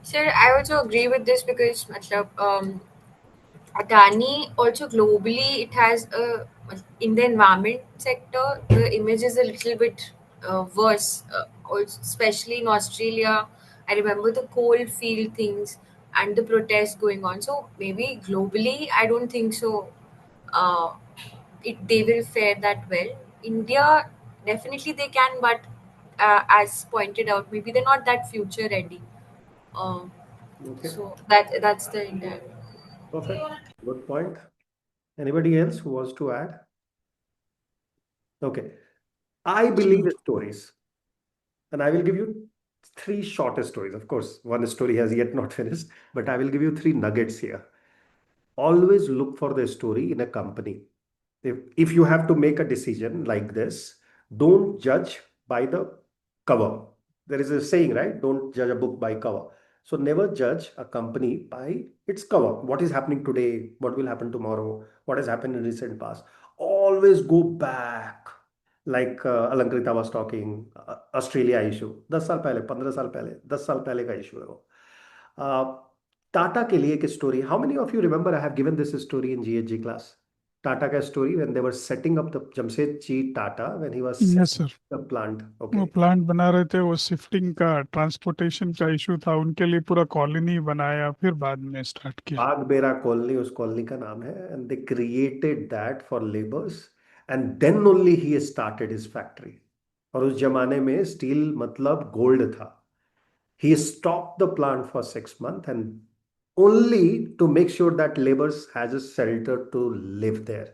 Sir, I also agree with this because matlab, Adani also globally it has a in the environment sector the image is a little bit worse, also, especially in Australia. I remember the coal field things and the protests going on. So maybe globally, I don't think so. Uh, they will fare that well. India definitely they can, but as pointed out, maybe they're not that future ready. Um, Okay, so that's the India. perfect. Good point. Anybody else who wants to add? Okay, I believe in stories, and I will give you three shorter stories. Of course, one story has yet not finished, but I will give you three nuggets here. Always look for the story in a company. If you have to make a decision like this, don't judge by the cover. There is a saying, right? Don't judge a book by cover. So never judge a company by its cover. What is happening today? What will happen tomorrow? What has happened in recent past? Always go back. Like Alankrita was talking, Australia issue. 10 साल पहले, 15 साल पहले, 10 साल पहले का issue है वो. टाटा के लिए एक story. How many of you remember I have given this story in GHG class? Tata का story when they were setting up the Jamshedji Tata when he was yes setting sir, the plant. वो Okay. Plant बना रहे थे, वो shifting का transportation का issue था, उनके लिए पूरा कॉलोनी बनाया, फिर बाद में स्टार्ट किया. Bagbera colony उस colony का नाम है, and they created that for laborers, and then only he started his factory. और उस जमाने में स्टील मतलब गोल्ड था. He stopped the plant for 6 months and only to make sure that laborers has a shelter to live there.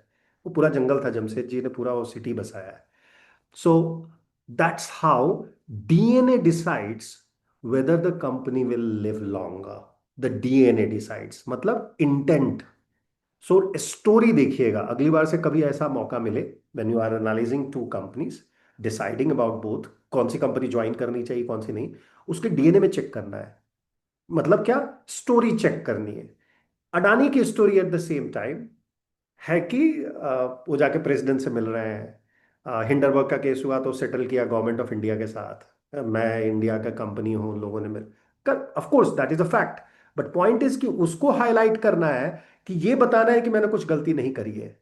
वो पूरा जंगल था, जमशेद जी ने पूरा वो सिटी बसाया है. So that's how DNA decides whether the company will live longer. The DNA decides. मतलब intent. So story देखिएगा. अगली बार से कभी ऐसा मौका मिले when you are analyzing two companies, deciding about both, कौन सी कंपनी ज्वाइन करनी चाहिए कौन सी नहीं, उसके डीएनए में चेक करना है. मतलब क्या, स्टोरी चेक करनी है. अडानी की story at the same time है कि वो जाके प्रेसिडेंट से मिल रहे हैं. हिंडरबर्ग का केस हुआ तो सेटल किया गवर्नमेंट ऑफ इंडिया के साथ. मैं इंडिया का कंपनी हूँ, लोगों ने मिल कर. Of course that is a fact, but point is कि उसको हाईलाइट करना है कि ये बताना है कि मैंने कुछ गलती नहीं करी है.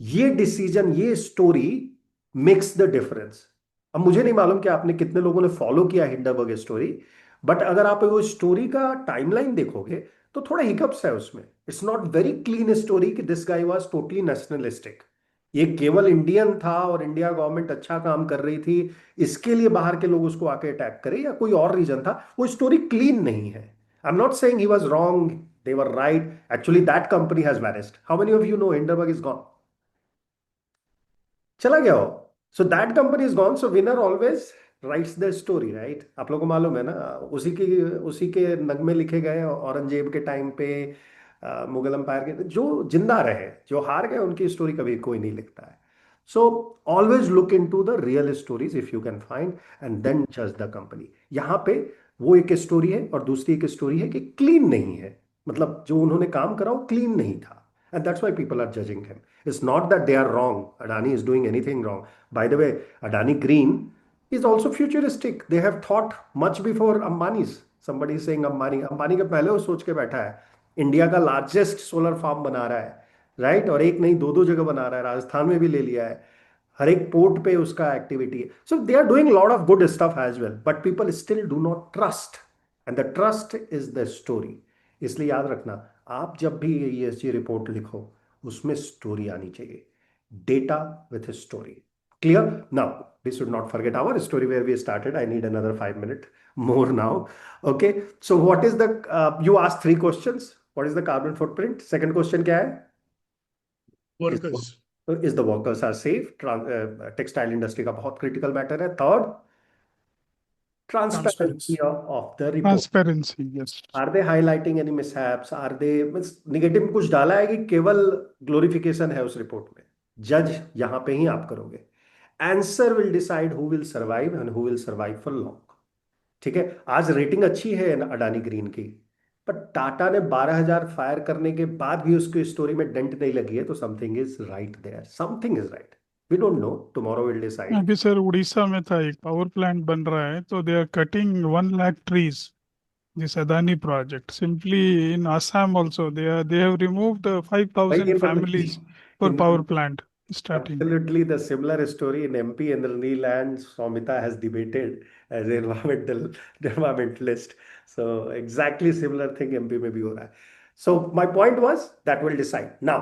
ये डिसीजन, ये स्टोरी मेक्स द डिफरेंस. अब मुझे नहीं मालूम कि आपने कितने लोगों ने फॉलो किया हिंडरबर्ग स्टोरी, बट अगर आप वो स्टोरी का टाइमलाइन देखोगे तो थोड़ा हिकअप्स है उसमें. It's not very clean story कि this guy was totally nationalistic. ये केवल इंडियन था और इंडिया गवर्नमेंट अच्छा काम कर रही थी इसके लिए बाहर के लोग उसको आके अटैक करे, या कोई और रीजन था. वो स्टोरी क्लीन नहीं है. I am not saying he was wrong, they were right. Actually that company has vanished. How many of you know Hindenburg is gone? चला गया हो. So that company is gone. So winner always rights the story, right? आप लोगों को मालूम है ना, उसी के नगमे लिखे गए औरंगजेब के टाइम पे. मुगल एम्पायर के जो जिंदा रहे, जो हार गए, उनकी स्टोरी कभी कोई नहीं लिखता है. So always look into the real stories if you can find, and then जज द कंपनी. यहाँ पे वो एक स्टोरी है और दूसरी एक स्टोरी है कि क्लीन नहीं है, मतलब जो उन्होंने काम करा वो क्लीन नहीं था. And that's why people are judging him. It's not that they are wrong. Adani is doing anything wrong. By the way, Adani Green is also futuristic. They have thought much before Ambani's. Somebody is saying Ambani. Ambani के पहले वो सोच के बैठा है. India का largest solar farm बना रहा है, राइट? और एक नहीं, दो दो जगह बना रहा है. राजस्थान में भी ले लिया है. हर एक पोर्ट पे उसका एक्टिविटी है. So they are doing lot of good stuff as well, but people still do not trust, and the trust is the story. इसलिए याद रखना, आप जब भी ESG रिपोर्ट लिखो उसमें स्टोरी आनी चाहिए. Data with story. Clear? Now, we should not forget our story where we started. I need another 5 minutes more now. Okay. So what is the, you asked 3 questions. What is the carbon footprint? Second question क्या है? Workers. Is the workers are safe? Textile industry का बहुत critical matter है. Third, transparency of the report. Transparency, yes. Are they highlighting any mishaps? Are they negative में कुछ डाला है कि केवल ग्लोरिफिकेशन है उस रिपोर्ट में? जज यहाँ पे ही आप करोगे. Answer will decide who will survive and who will survive for long. ठीक है. आज रेटिंग अच्छी है अडानी ग्रीन की, पर टाटा ने 12,000 फायर करने के बाद भी उसकी स्टोरी में डेंट नहीं लगी है, तो something is right there. Something is right. We don't know, tomorrow will decide. अभी सर उड़ीसा में था, एक पावर प्लांट बन रहा है, तो they are cutting 1 lakh trees. This Adani project. Simply in Assam also, they have removed 5,000 families for power plant starting. Absolutely, the similar story in MP, Indraneel and Swamita has debated as an environmentalist. So exactly similar thing MP में भी हो रहा है. So my point was that will decide. Now,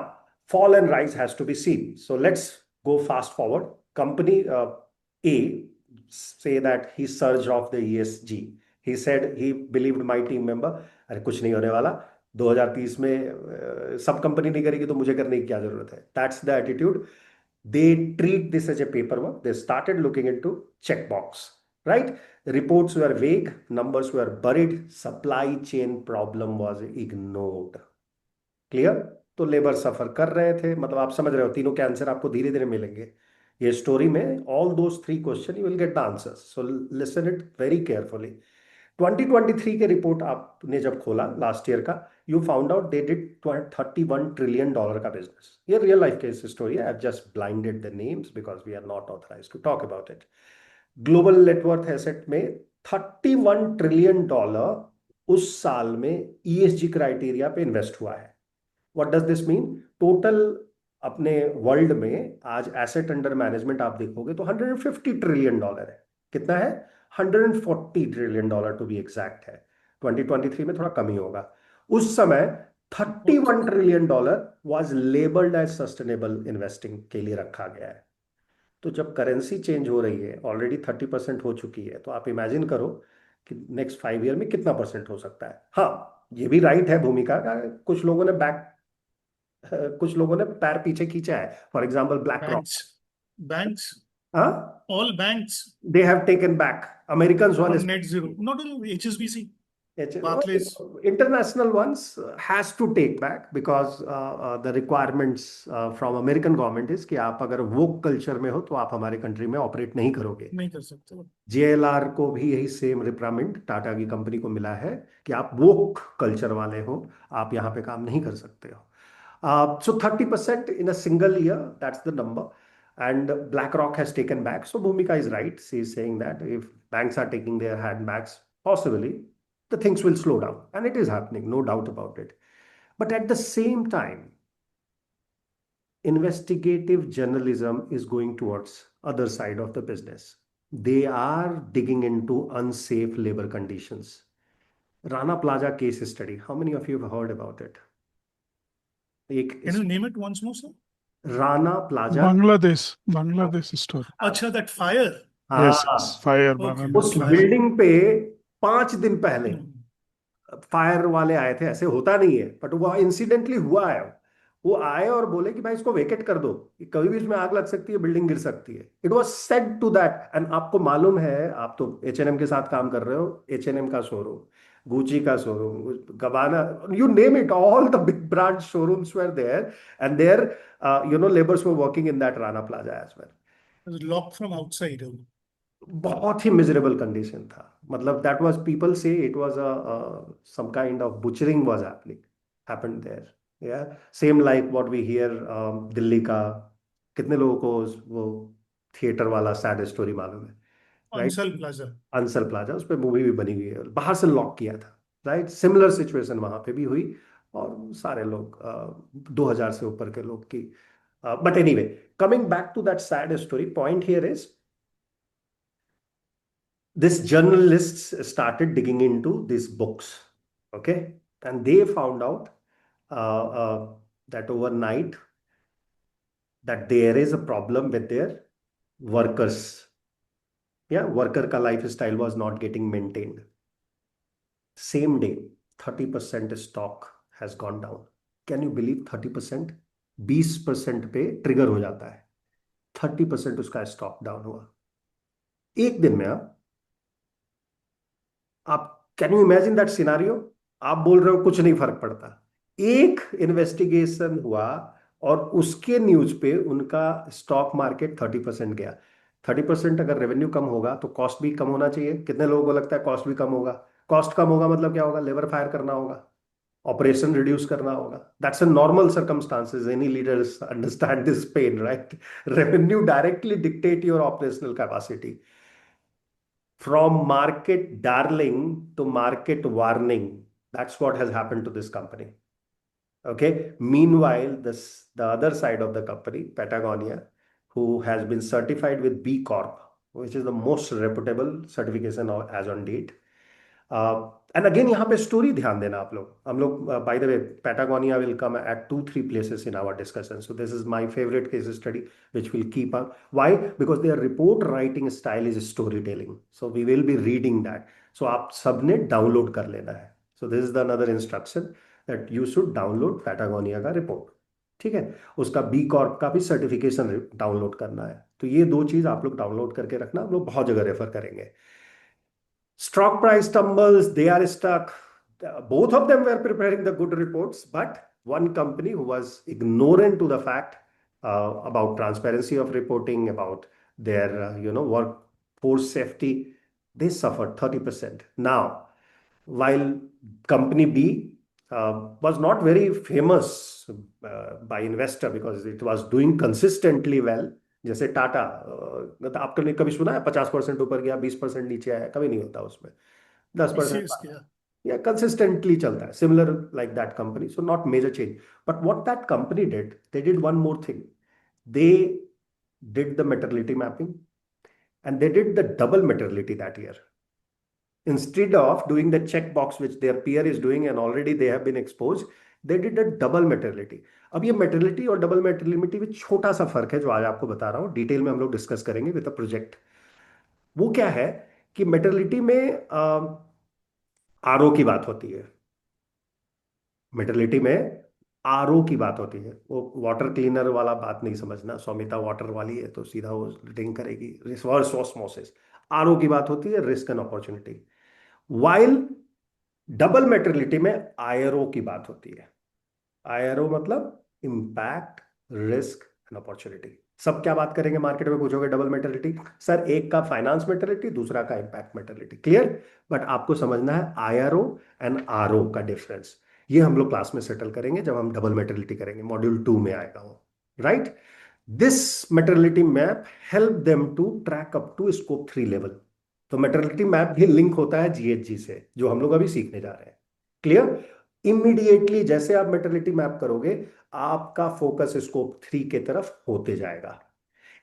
fall and rise has to be seen. So let's go fast forward. Company A say that he surged off the ESG. He said he believed my team member. अरे कुछ नहीं होने वाला, 2030 में सब company नहीं करेगी तो मुझे करने की क्या जरूरत है. That's the attitude. They treat this as a paperwork. They started looking into checkbox, right? The reports were vague, numbers were buried, supply chain problem was ignored. Clear? तो लेबर सफर कर रहे थे. मतलब आप समझ रहे हो, तीनों के आंसर आपको धीरे धीरे मिलेंगे. ये स्टोरी में all those 3 questions you will get the answers. So listen it very carefully. 2023 के रिपोर्ट आपने जब खोला लास्ट ईयर का, you found out they did $31 trillion का बिजनेस. ये रियल लाइफ केस स्टोरी है. I have just blinded the names because we are not authorised to talk about it. Global net worth asset में $31 trillion उस साल में ESG criteria पे invest हुआ है. What does this mean? Total अपने world में आज एसेट अंडर मैनेजमेंट आप देखोगे तो $150 ट्रिलियन है. कितना है? $140 ट्रिलियन टू बी एग्जैक्ट है. 2023 में थोड़ा कमी होगा. उस समय $31 trillion was labelled as sustainable investing के लिए रखा गया है. तो जब करेंसी चेंज हो रही है, ऑलरेडी 30% हो चुकी है, तो आप इमेजिन करो कि नेक्स्ट 5 ईयर में कितना परसेंट हो सकता है. हाँ, ये भी राइट है भूमिका का, कुछ लोगों ने पैर पीछे खींचा है. For example black rock. Banks. Huh? All banks. They have taken back. Americans one On is net zero. Not only HSBC. Barclays. International ones has to take back because the requirements from American government is कि आप अगर woke culture में हो तो आप हमारे country में operate नहीं करोगे. नहीं कर सकते. JLR को भी यही सेम रिप्राइमेंड टाटा की कंपनी को मिला है कि आप woke culture वाले हो, आप यहाँ पे काम नहीं कर सकते हो. So 30% in a single year, that's the number. And BlackRock has taken back. So Bhumika is right. She is saying that if banks are taking their handbacks, possibly the things will slow down. And it is happening, no doubt about it. But at the same time, investigative journalism is going towards other side of the business. They are digging into unsafe labor conditions. Rana Plaza case study. How many of you have heard about it? Can you name it once more, sir? Rana Plaza. Bangladesh story. अच्छा, that fire. Yes, fire. उस building पे 5 दिन पहले fire वाले आए थे. ऐसे होता नहीं है, बट वो इंसिडेंटली हुआ है. वो आए और बोले कि भाई इसको वेकेट कर दो, कभी भी इसमें आग लग सकती है, बिल्डिंग गिर सकती है. It was said to that. And आपको मालूम है, आप तो H&M के साथ काम कर रहे हो, H&M का शोरूम, Gucci का showroom, Gabbana, you name it, all the big brand showrooms were there, and their laborers were working in that Rana Plaza as well. It was locked from outside. बहुत ही miserable condition था, मतलब that was, people say it was some kind of butchering was happened there. Yeah, same like what we hear Delhi का, कितने लोगों को वो theatre वाला sad story मालूम है, right? Ansal Plaza. Ansal plaza, उस पर मूवी भी बनी हुई है, बाहर से लॉक किया था, राइट? सिमिलर सिचुएशन वहां पे भी हुई, और सारे लोग 2000 से ऊपर के लोग की, but anyway, coming back to that sad story, point here is this journalists started digging into these books, okay, and they found out that overnight that there is a problem with their workers. Yeah, worker ka lifestyle was not getting maintained. Same day 30% stock has gone down. Can you believe 30%? 20% पे trigger हो जाता है, 30% उसका stock down हुआ एक दिन में। आप can you imagine that scenario? आप बोल रहे हो कुछ नहीं फर्क पड़ता, एक इन्वेस्टिगेशन हुआ और उसके न्यूज पे उनका स्टॉक मार्केट 30% गया। 30% अगर रेवेन्यू कम होगा तो कॉस्ट भी कम होना चाहिए। कितने लोगों को लगता है कॉस्ट भी कम होगा? कॉस्ट कम होगा मतलब क्या होगा? लेबर फायर करना होगा, ऑपरेशन रिड्यूस करना होगा। That's a normal circumstances, any leaders understand this pain, right? Revenue directly dictate your operational capacity. From market darling to market warning, that's what has happened to this company. Okay. Meanwhile, the other side of the company, Patagonia, who has been certified with B Corp, which is the most reputable certification as on date. And again, यहाँ पे story ध्यान देना आप लोग। हम लोग by the way, Patagonia will come at 2-3 places in our discussion. So this is my favorite case study, which will keep up. Why? Because their report writing style is storytelling. So we will be reading that. So आप सबने download कर लेना है। So this is the another instruction that you should download Patagonia का report, ठीक है? उसका B Corp का भी सर्टिफिकेशन डाउनलोड करना है। तो ये दो चीज आप लोग डाउनलोड करके रखना, हम लोग बहुत जगह रेफर करेंगे। Stock price tumbles, they are stuck. Both of them were preparing the good reports, but one company who was ignorant to the fact about transparency of reporting, about their workforce safety, they suffered 30%. Now, while company B was not very famous by investor because it was doing consistently well, जैसे टाटा, आपने कभी सुना है 50% ऊपर गया 20% नीचे आया? कभी नहीं होता उसमें, 10% या कंसिस्टेंटली चलता है। Similar like that company, so not major change. But what that company did, they did one more thing, they did the maternity mapping and they did the double maternity that year. Instead of doing the check box which their peer is doing and already they have been exposed, they did a double maternity. अब ये maternity और double maternity में छोटा सा फर्क है जो आज आपको बता रहा हूँ, डिटेल में हम लोग डिस्कस करेंगे विद अ प्रोजेक्ट। वो क्या है कि maternity में आरओ की बात होती है, maternity में आरओ की बात होती है। वो वाटर क्लीनर वाला बात नहीं समझना, सौमिता वाटर वाली है तो सीधा वो ड्रिंक करेगी, रिवर्स ऑस्मोसिस। आरओ की बात होती है risk and opportunity. While double maternity में आईआरओ की बात होती है। आईआरओ मतलब इंपैक्ट, रिस्क एंड अपॉर्चुनिटी। सब क्या बात करेंगे मार्केट में? पूछोगे डबल मैटरनिटी, सर एक का फाइनेंस मैटरनिटी, दूसरा का इंपैक्ट मैटरनिटी। क्लियर? बट आपको समझना है आईआरओ एंड आरओ का डिफरेंस। ये हम लोग क्लास में सेटल करेंगे जब हम डबल मैटरनिटी करेंगे, मॉड्यूल 2 में आएगा वो, right? This maternity map help them to track up to scope 3 level. तो मैटरनिटी मैप भी लिंक होता है जीएचजी से, जो हम लोग अभी सीखने जा रहे हैं। क्लियर? इमीडिएटली जैसे आप मैटरनिटी मैप करोगे, आपका फोकस स्कोप 3 के तरफ होते जाएगा।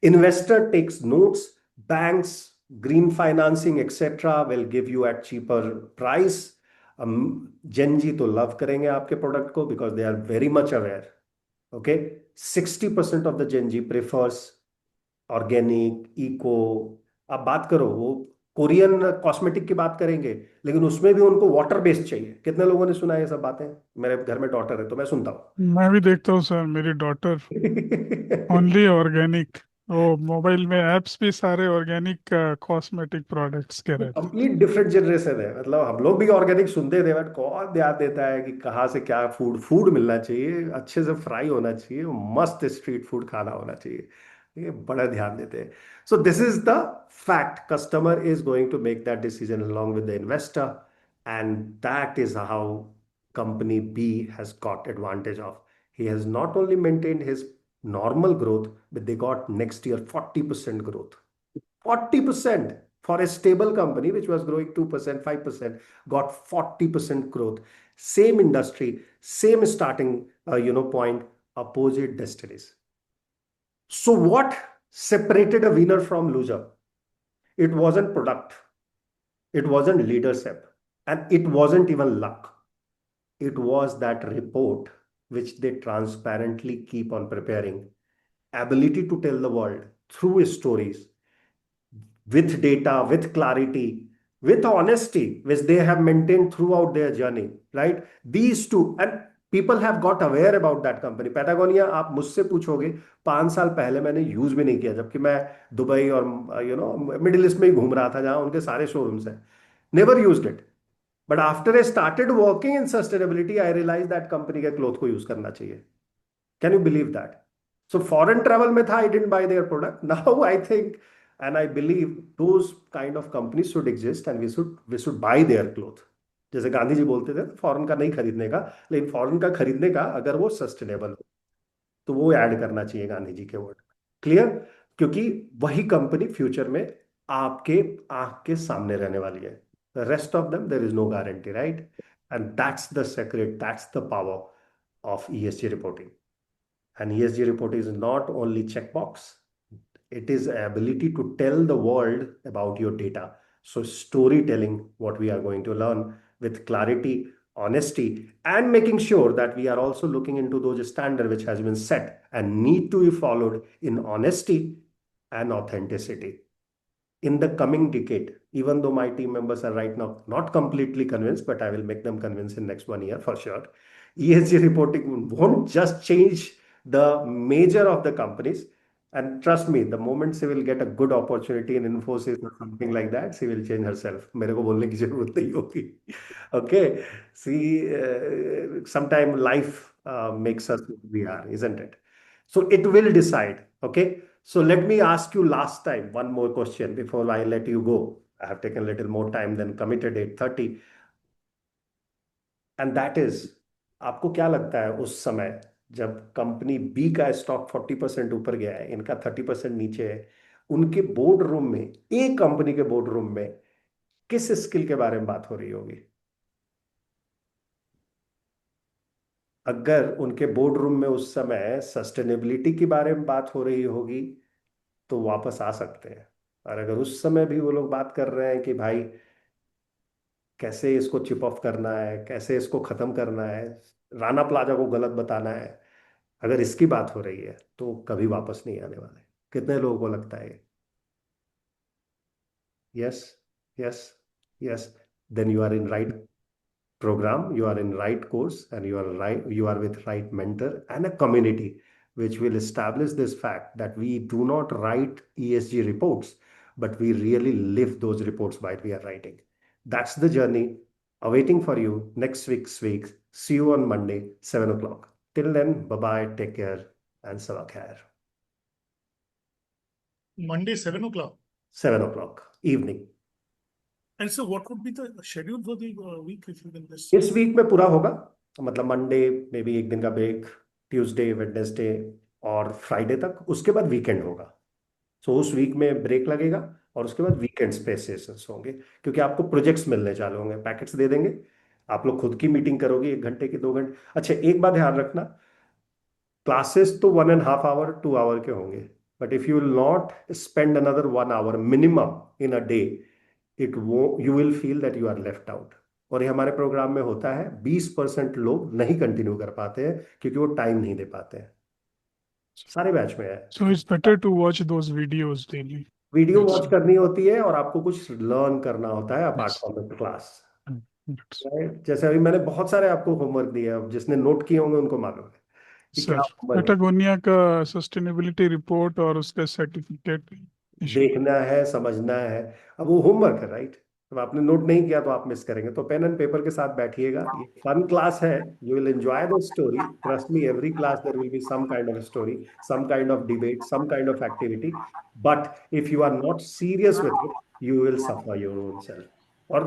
Investor tax notes, banks, green financing etcetera will give you at cheaper price. Gen Z तो लव करेंगे आपके प्रोडक्ट को because they are very much aware. Okay, 60% of the Gen Z prefers organic, eco. आप बात करो, वो Korean cosmetic की बात करेंगे, लेकिन उसमें भी उनको वाटर बेस्ड चाहिए। कितने लोगों ने सुना है ये सब बातें? मेरे घर में डॉटर है तो मैं सुनता हूँ। मैं भी देखता हूँ सर, मेरी डॉटर ओनली ऑर्गेनिक। वो मोबाइल में एप्स भी सारे ऑर्गेनिक कॉस्मेटिक प्रोडक्ट्स के रहते हैं। कंप्लीट डिफरेंट जनरेशन है। मतलब हम लोग भी ऑर्गेनिक सुनते थे, बट कौन ध्यान देता है कि कहाँ से क्या फूड फूड मिलना चाहिए, अच्छे से फ्राई होना चाहिए, मस्त स्ट्रीट फूड खाना होना चाहिए, ये बड़ा ध्यान देते हैं। So this is the fact, customer is going to make that decision along with the investor, and that is how company B has got advantage of. He has not only maintained his normal growth, but they got next year 40% growth. 40% for a stable company which was growing 2%, 5%, got 40% growth. Same industry, same starting point, opposite destinies. So what separated a winner from loser? It wasn't product, it wasn't leadership, and it wasn't even luck. It was that report which they transparently keep on preparing, ability to tell the world through stories, with data, with clarity, with honesty, which they have maintained throughout their journey, right? These two, and people have got aware about that company. Patagonia, आप मुझसे पूछोगे, 5 साल पहले मैंने use भी नहीं किया, जबकि मैं दुबई और मिडिल ईस्ट में ही घूम रहा था, जहां उनके सारे शोरूम्स हैं. Never used it. But after I started working in sustainability, I realise that company के क्लोथ को यूज करना चाहिए. Can you believe that? So foreign travel में था, I didn't buy their product. Now I think and I believe those kind of companies should exist and we should buy their cloth. जैसे गांधी जी बोलते थे, foreign का नहीं खरीदने का, लेकिन फॉरेन का खरीदने का अगर वो सस्टेनेबल हो तो वो ऐड करना चाहिए गांधी जी के वर्ड. क्लियर? क्योंकि वही कंपनी फ्यूचर में आपके आंख के सामने रहने वाली है. Rest of them there is no guarantee, right? And that's the secret, that's the power of ESG reporting. And ESG reporting is not only checkbox, it is ability to tell the world about your data. So storytelling, what we are going to learn with clarity, honesty, and making sure that we are also looking into those standards which has been set and need to be followed in honesty and authenticity. In the coming decade, even though my team members are right now not completely convinced, but I will make them convinced in next 1 year for sure. ESG reporting won't just change the major of the companies. And trust me, the moment she will get a good opportunity in Infosys or something like that, she will change herself. मेरे को बोलने की जरूरत नहीं होगी. Okay, see, sometime life makes us who we are, isn't it? So it will decide. Okay. So let me ask you last time one more question before I let you go. I have taken a little more time than committed, 8:30. And that is, आपको क्या लगता है उस समय जब company B का stock 40% ऊपर गया है, इनका 30% नीचे है, उनके बोर्ड रूम में, एक कंपनी के बोर्ड रूम में किस स्किल के बारे में बात हो रही होगी? अगर उनके बोर्ड रूम में उस समय सस्टेनेबिलिटी के बारे में बात हो रही होगी तो वापस आ सकते हैं. और अगर उस समय भी वो लोग बात कर रहे हैं कि भाई कैसे इसको चिप ऑफ करना है, कैसे इसको खत्म करना है, राणा प्लाजा को गलत बताना है, अगर इसकी बात हो रही है तो कभी वापस नहीं आने वाले. कितने लोगों को लगता है? Yes, yes, yes. Then you are in right program, you are in right course, and you are with right mentor and a community which will establish this fact that we do not write ESG reports, but we really live those reports while we are writing. That's the journey awaiting for you next week's week. See you on Monday, 7 o'clock. Till then, bye-bye, take care, and sabak khair. Monday, 7 o'clock. 7 o'clock, evening. And so what would be the schedule for the week, if you can just... इस week में पूरा होगा, मतलब Monday में भी एक दिन का ब्रेक, ट्यूसडे, वेडनेसडे और फ्राइडे तक, उसके बाद वीकेंड होगा. सो उस वीक में ब्रेक लगेगा और उसके बाद वीकेंड्स पे सेशंस होंगे, क्योंकि आपको प्रोजेक्ट्स मिलने चालू होंगे, पैकेट्स दे देंगे, आप लोग खुद की मीटिंग करोगे 1 घंटे की, 2 घंटे. अच्छा, एक बात ध्यान रखना, क्लासेस तो 1.5 आवर 2 आवर के होंगे, but if you will not spend another 1 hour minimum in a day, you will feel that you are left out. और ये हमारे प्रोग्राम में होता है, 20% लोग नहीं कंटिन्यू कर पाते हैं क्योंकि वो टाइम नहीं दे पाते हैं. सारे बैच में है. So it's better to watch those videos daily. Video watch करनी होती है और आपको कुछ लर्न करना होता है अपार्ट फ्रॉम द क्लास. जैसे अभी मैंने बहुत सारे आपको होमवर्क दिए हैं, जिसने नोट किए होंगे उनको मालूम है. कि क्या सर होमवर्क है। पैटागोनिया का सस्टेनेबिलिटी रिपोर्ट और उसका सर्टिफिकेट इशू देखना है, समझना है। अब वो होमवर्क है, राइट? अब आपने नोट नहीं किया तो आप मिस करेंगे। तो पेन एंड पेपर के साथ बैठिएगा। ये फन क्लास है, you will enjoy the story. Trust me, every class there will be some kind of story, some kind of debate, some kind of activity. But if you are not serious with it, you will suffer your own self. और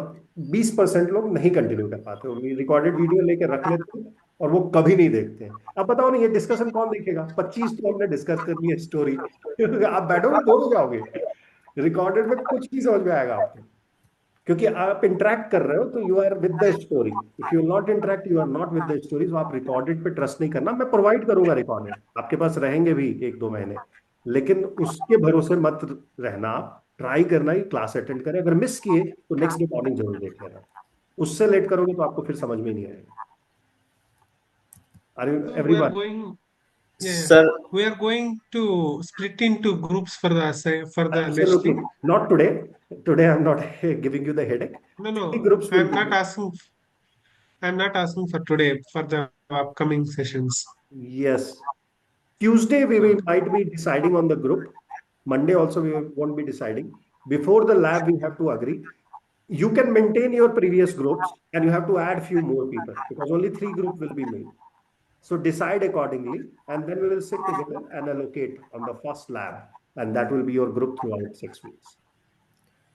20% लोग नहीं continue कर पाते, वो recorded video लेके रख लेते हैं और वो कभी नहीं देखते हैं। अब बताओ ना, ये डिस्कशन कौन देखेगा? 25 तो हमने डिस्कस करनी है स्टोरी। आप बैठोगे बोर हो जाओगे। रिकॉर्डेड में कुछ नहीं समझ में आएगा आपको, क्योंकि आप इंटरेक्ट कर रहे हो, तो you are with the story. If you not interact, you are not with the story. तो आप रिकॉर्डेड पे ट्रस्ट नहीं करना। मैं प्रोवाइड करूंगा रिकॉर्डेड, आपके पास रहेंगे भी 1-2 महीने, लेकिन उसके भरोसे मत रहना। आप ट्राई करना ही क्लास अटेंड करें। अगर मिस किए तो नेक्स्ट डे मॉर्निंग जरूर देख लेना। उससे लेट करोगे तो आपको फिर समझ में ही नहीं आएगा। Are you So we are everyone? going, yeah, Sir, we are going to split into groups for the next Absolutely. thing. Not today. Today I'm not giving you the headache. No, 3 no, groups will I'm be not there. asking. I'm not asking for today, for the upcoming sessions. Yes. Tuesday we Okay. might be deciding on the group. Monday also we won't be deciding. Before the lab we have to agree. You can maintain your previous groups and you have to add few more people because only 3 group will be made. So decide accordingly and then we will sit together and allocate on the first lab, and that will be your group throughout 6 weeks.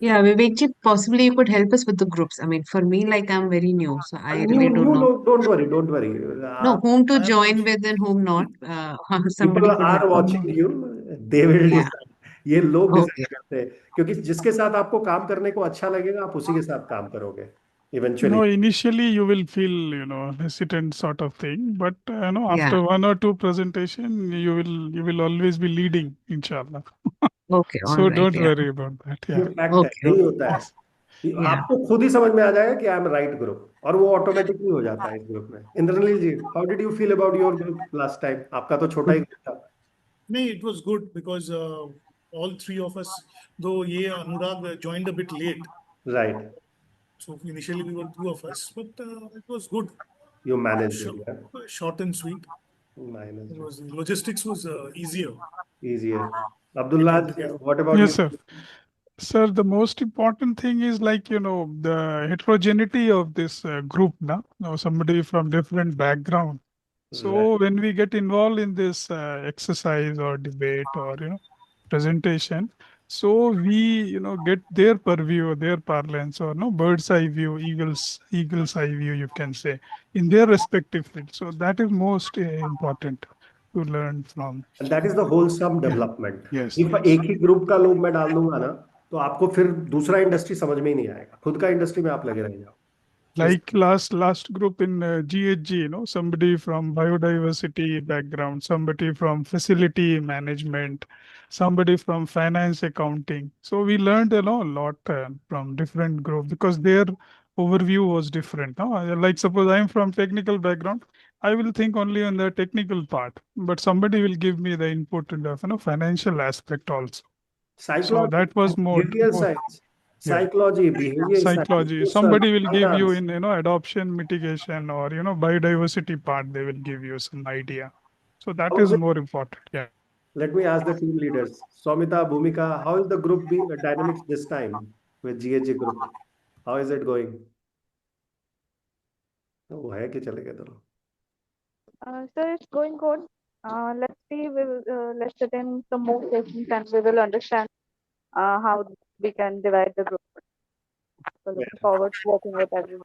Yeah, Vivekji, possibly you could help us with the groups. I mean, for me, like I'm very new, so I And really don't know. don't worry, don't worry. No, whom to I'm join watching. with and whom not. People Somebody could help are me. watching you, they will Yeah. decide. ये लोग Okay. Decide करते हैं, क्योंकि जिसके साथ आपको काम करने को अच्छा लगेगा आप उसी के साथ काम करोगे eventually. No, initially you will feel, hesitant sort of thing, but Yeah. after one or two presentation, you will always be leading, inshallah. Okay. All So right. don't Yeah. worry about that. ये Yeah. Fact है, Okay. यही होता है। Yes. कि Yeah. आपको खुद ही समझ में आ जाएगा कि आई एम राइट ग्रुप, और वो ऑटोमेटिकली हो जाता है इस ग्रुप में। Indranil ji, how did you feel about your group last time? आपका तो छोटा ही ग्रुप था। No, it was good because all three of us, though Anurag joined a bit late. Right, So initially we were two of us, but it was good. You manage Short, it, short and sweet. Manage It was logistics was easier. easier. We Abdullah, came together. what about Yes, you? sir. Sir, the most important thing is like, the heterogeneity of this group now. Somebody from different background. Right. So when we get involved in this exercise or debate or, presentation, so we, get their purview, their parlance, or no bird's eye view, eagle's eye view, you can say, in their respective field. So that is most important to learn from. And that is the wholesome Yeah. development. Yes, If yes. एक ही group का लोग मैं डाल दूंगा ना, तो आपको फिर दूसरा इंडस्ट्री समझ में ही नहीं आएगा। खुद का इंडस्ट्री में आप लगे रह जाओ। Like last group in GHG, somebody from biodiversity background, somebody from facility management, somebody from finance accounting. So we learned a lot from different group because their overview was different. No? Like suppose I'm from technical background, I will think only on the technical part, but somebody will give me the input in the financial aspect also. So Psychology, that was behavioral more. science, Yeah. psychology, behavioral science, Psychology. social, Somebody will give you finance. in, adoption mitigation or, biodiversity part, they will give you some idea. So that How is is it? more important. Yeah. Let me ask the team leaders. Somita, Bhumika, how is the group dynamics this time with GHG group? How is it going? वो है कि चले गए दोनों? So it's going good. Let's see, let's attend some more sessions and we will understand how we can divide the group. So looking forward to working with everyone.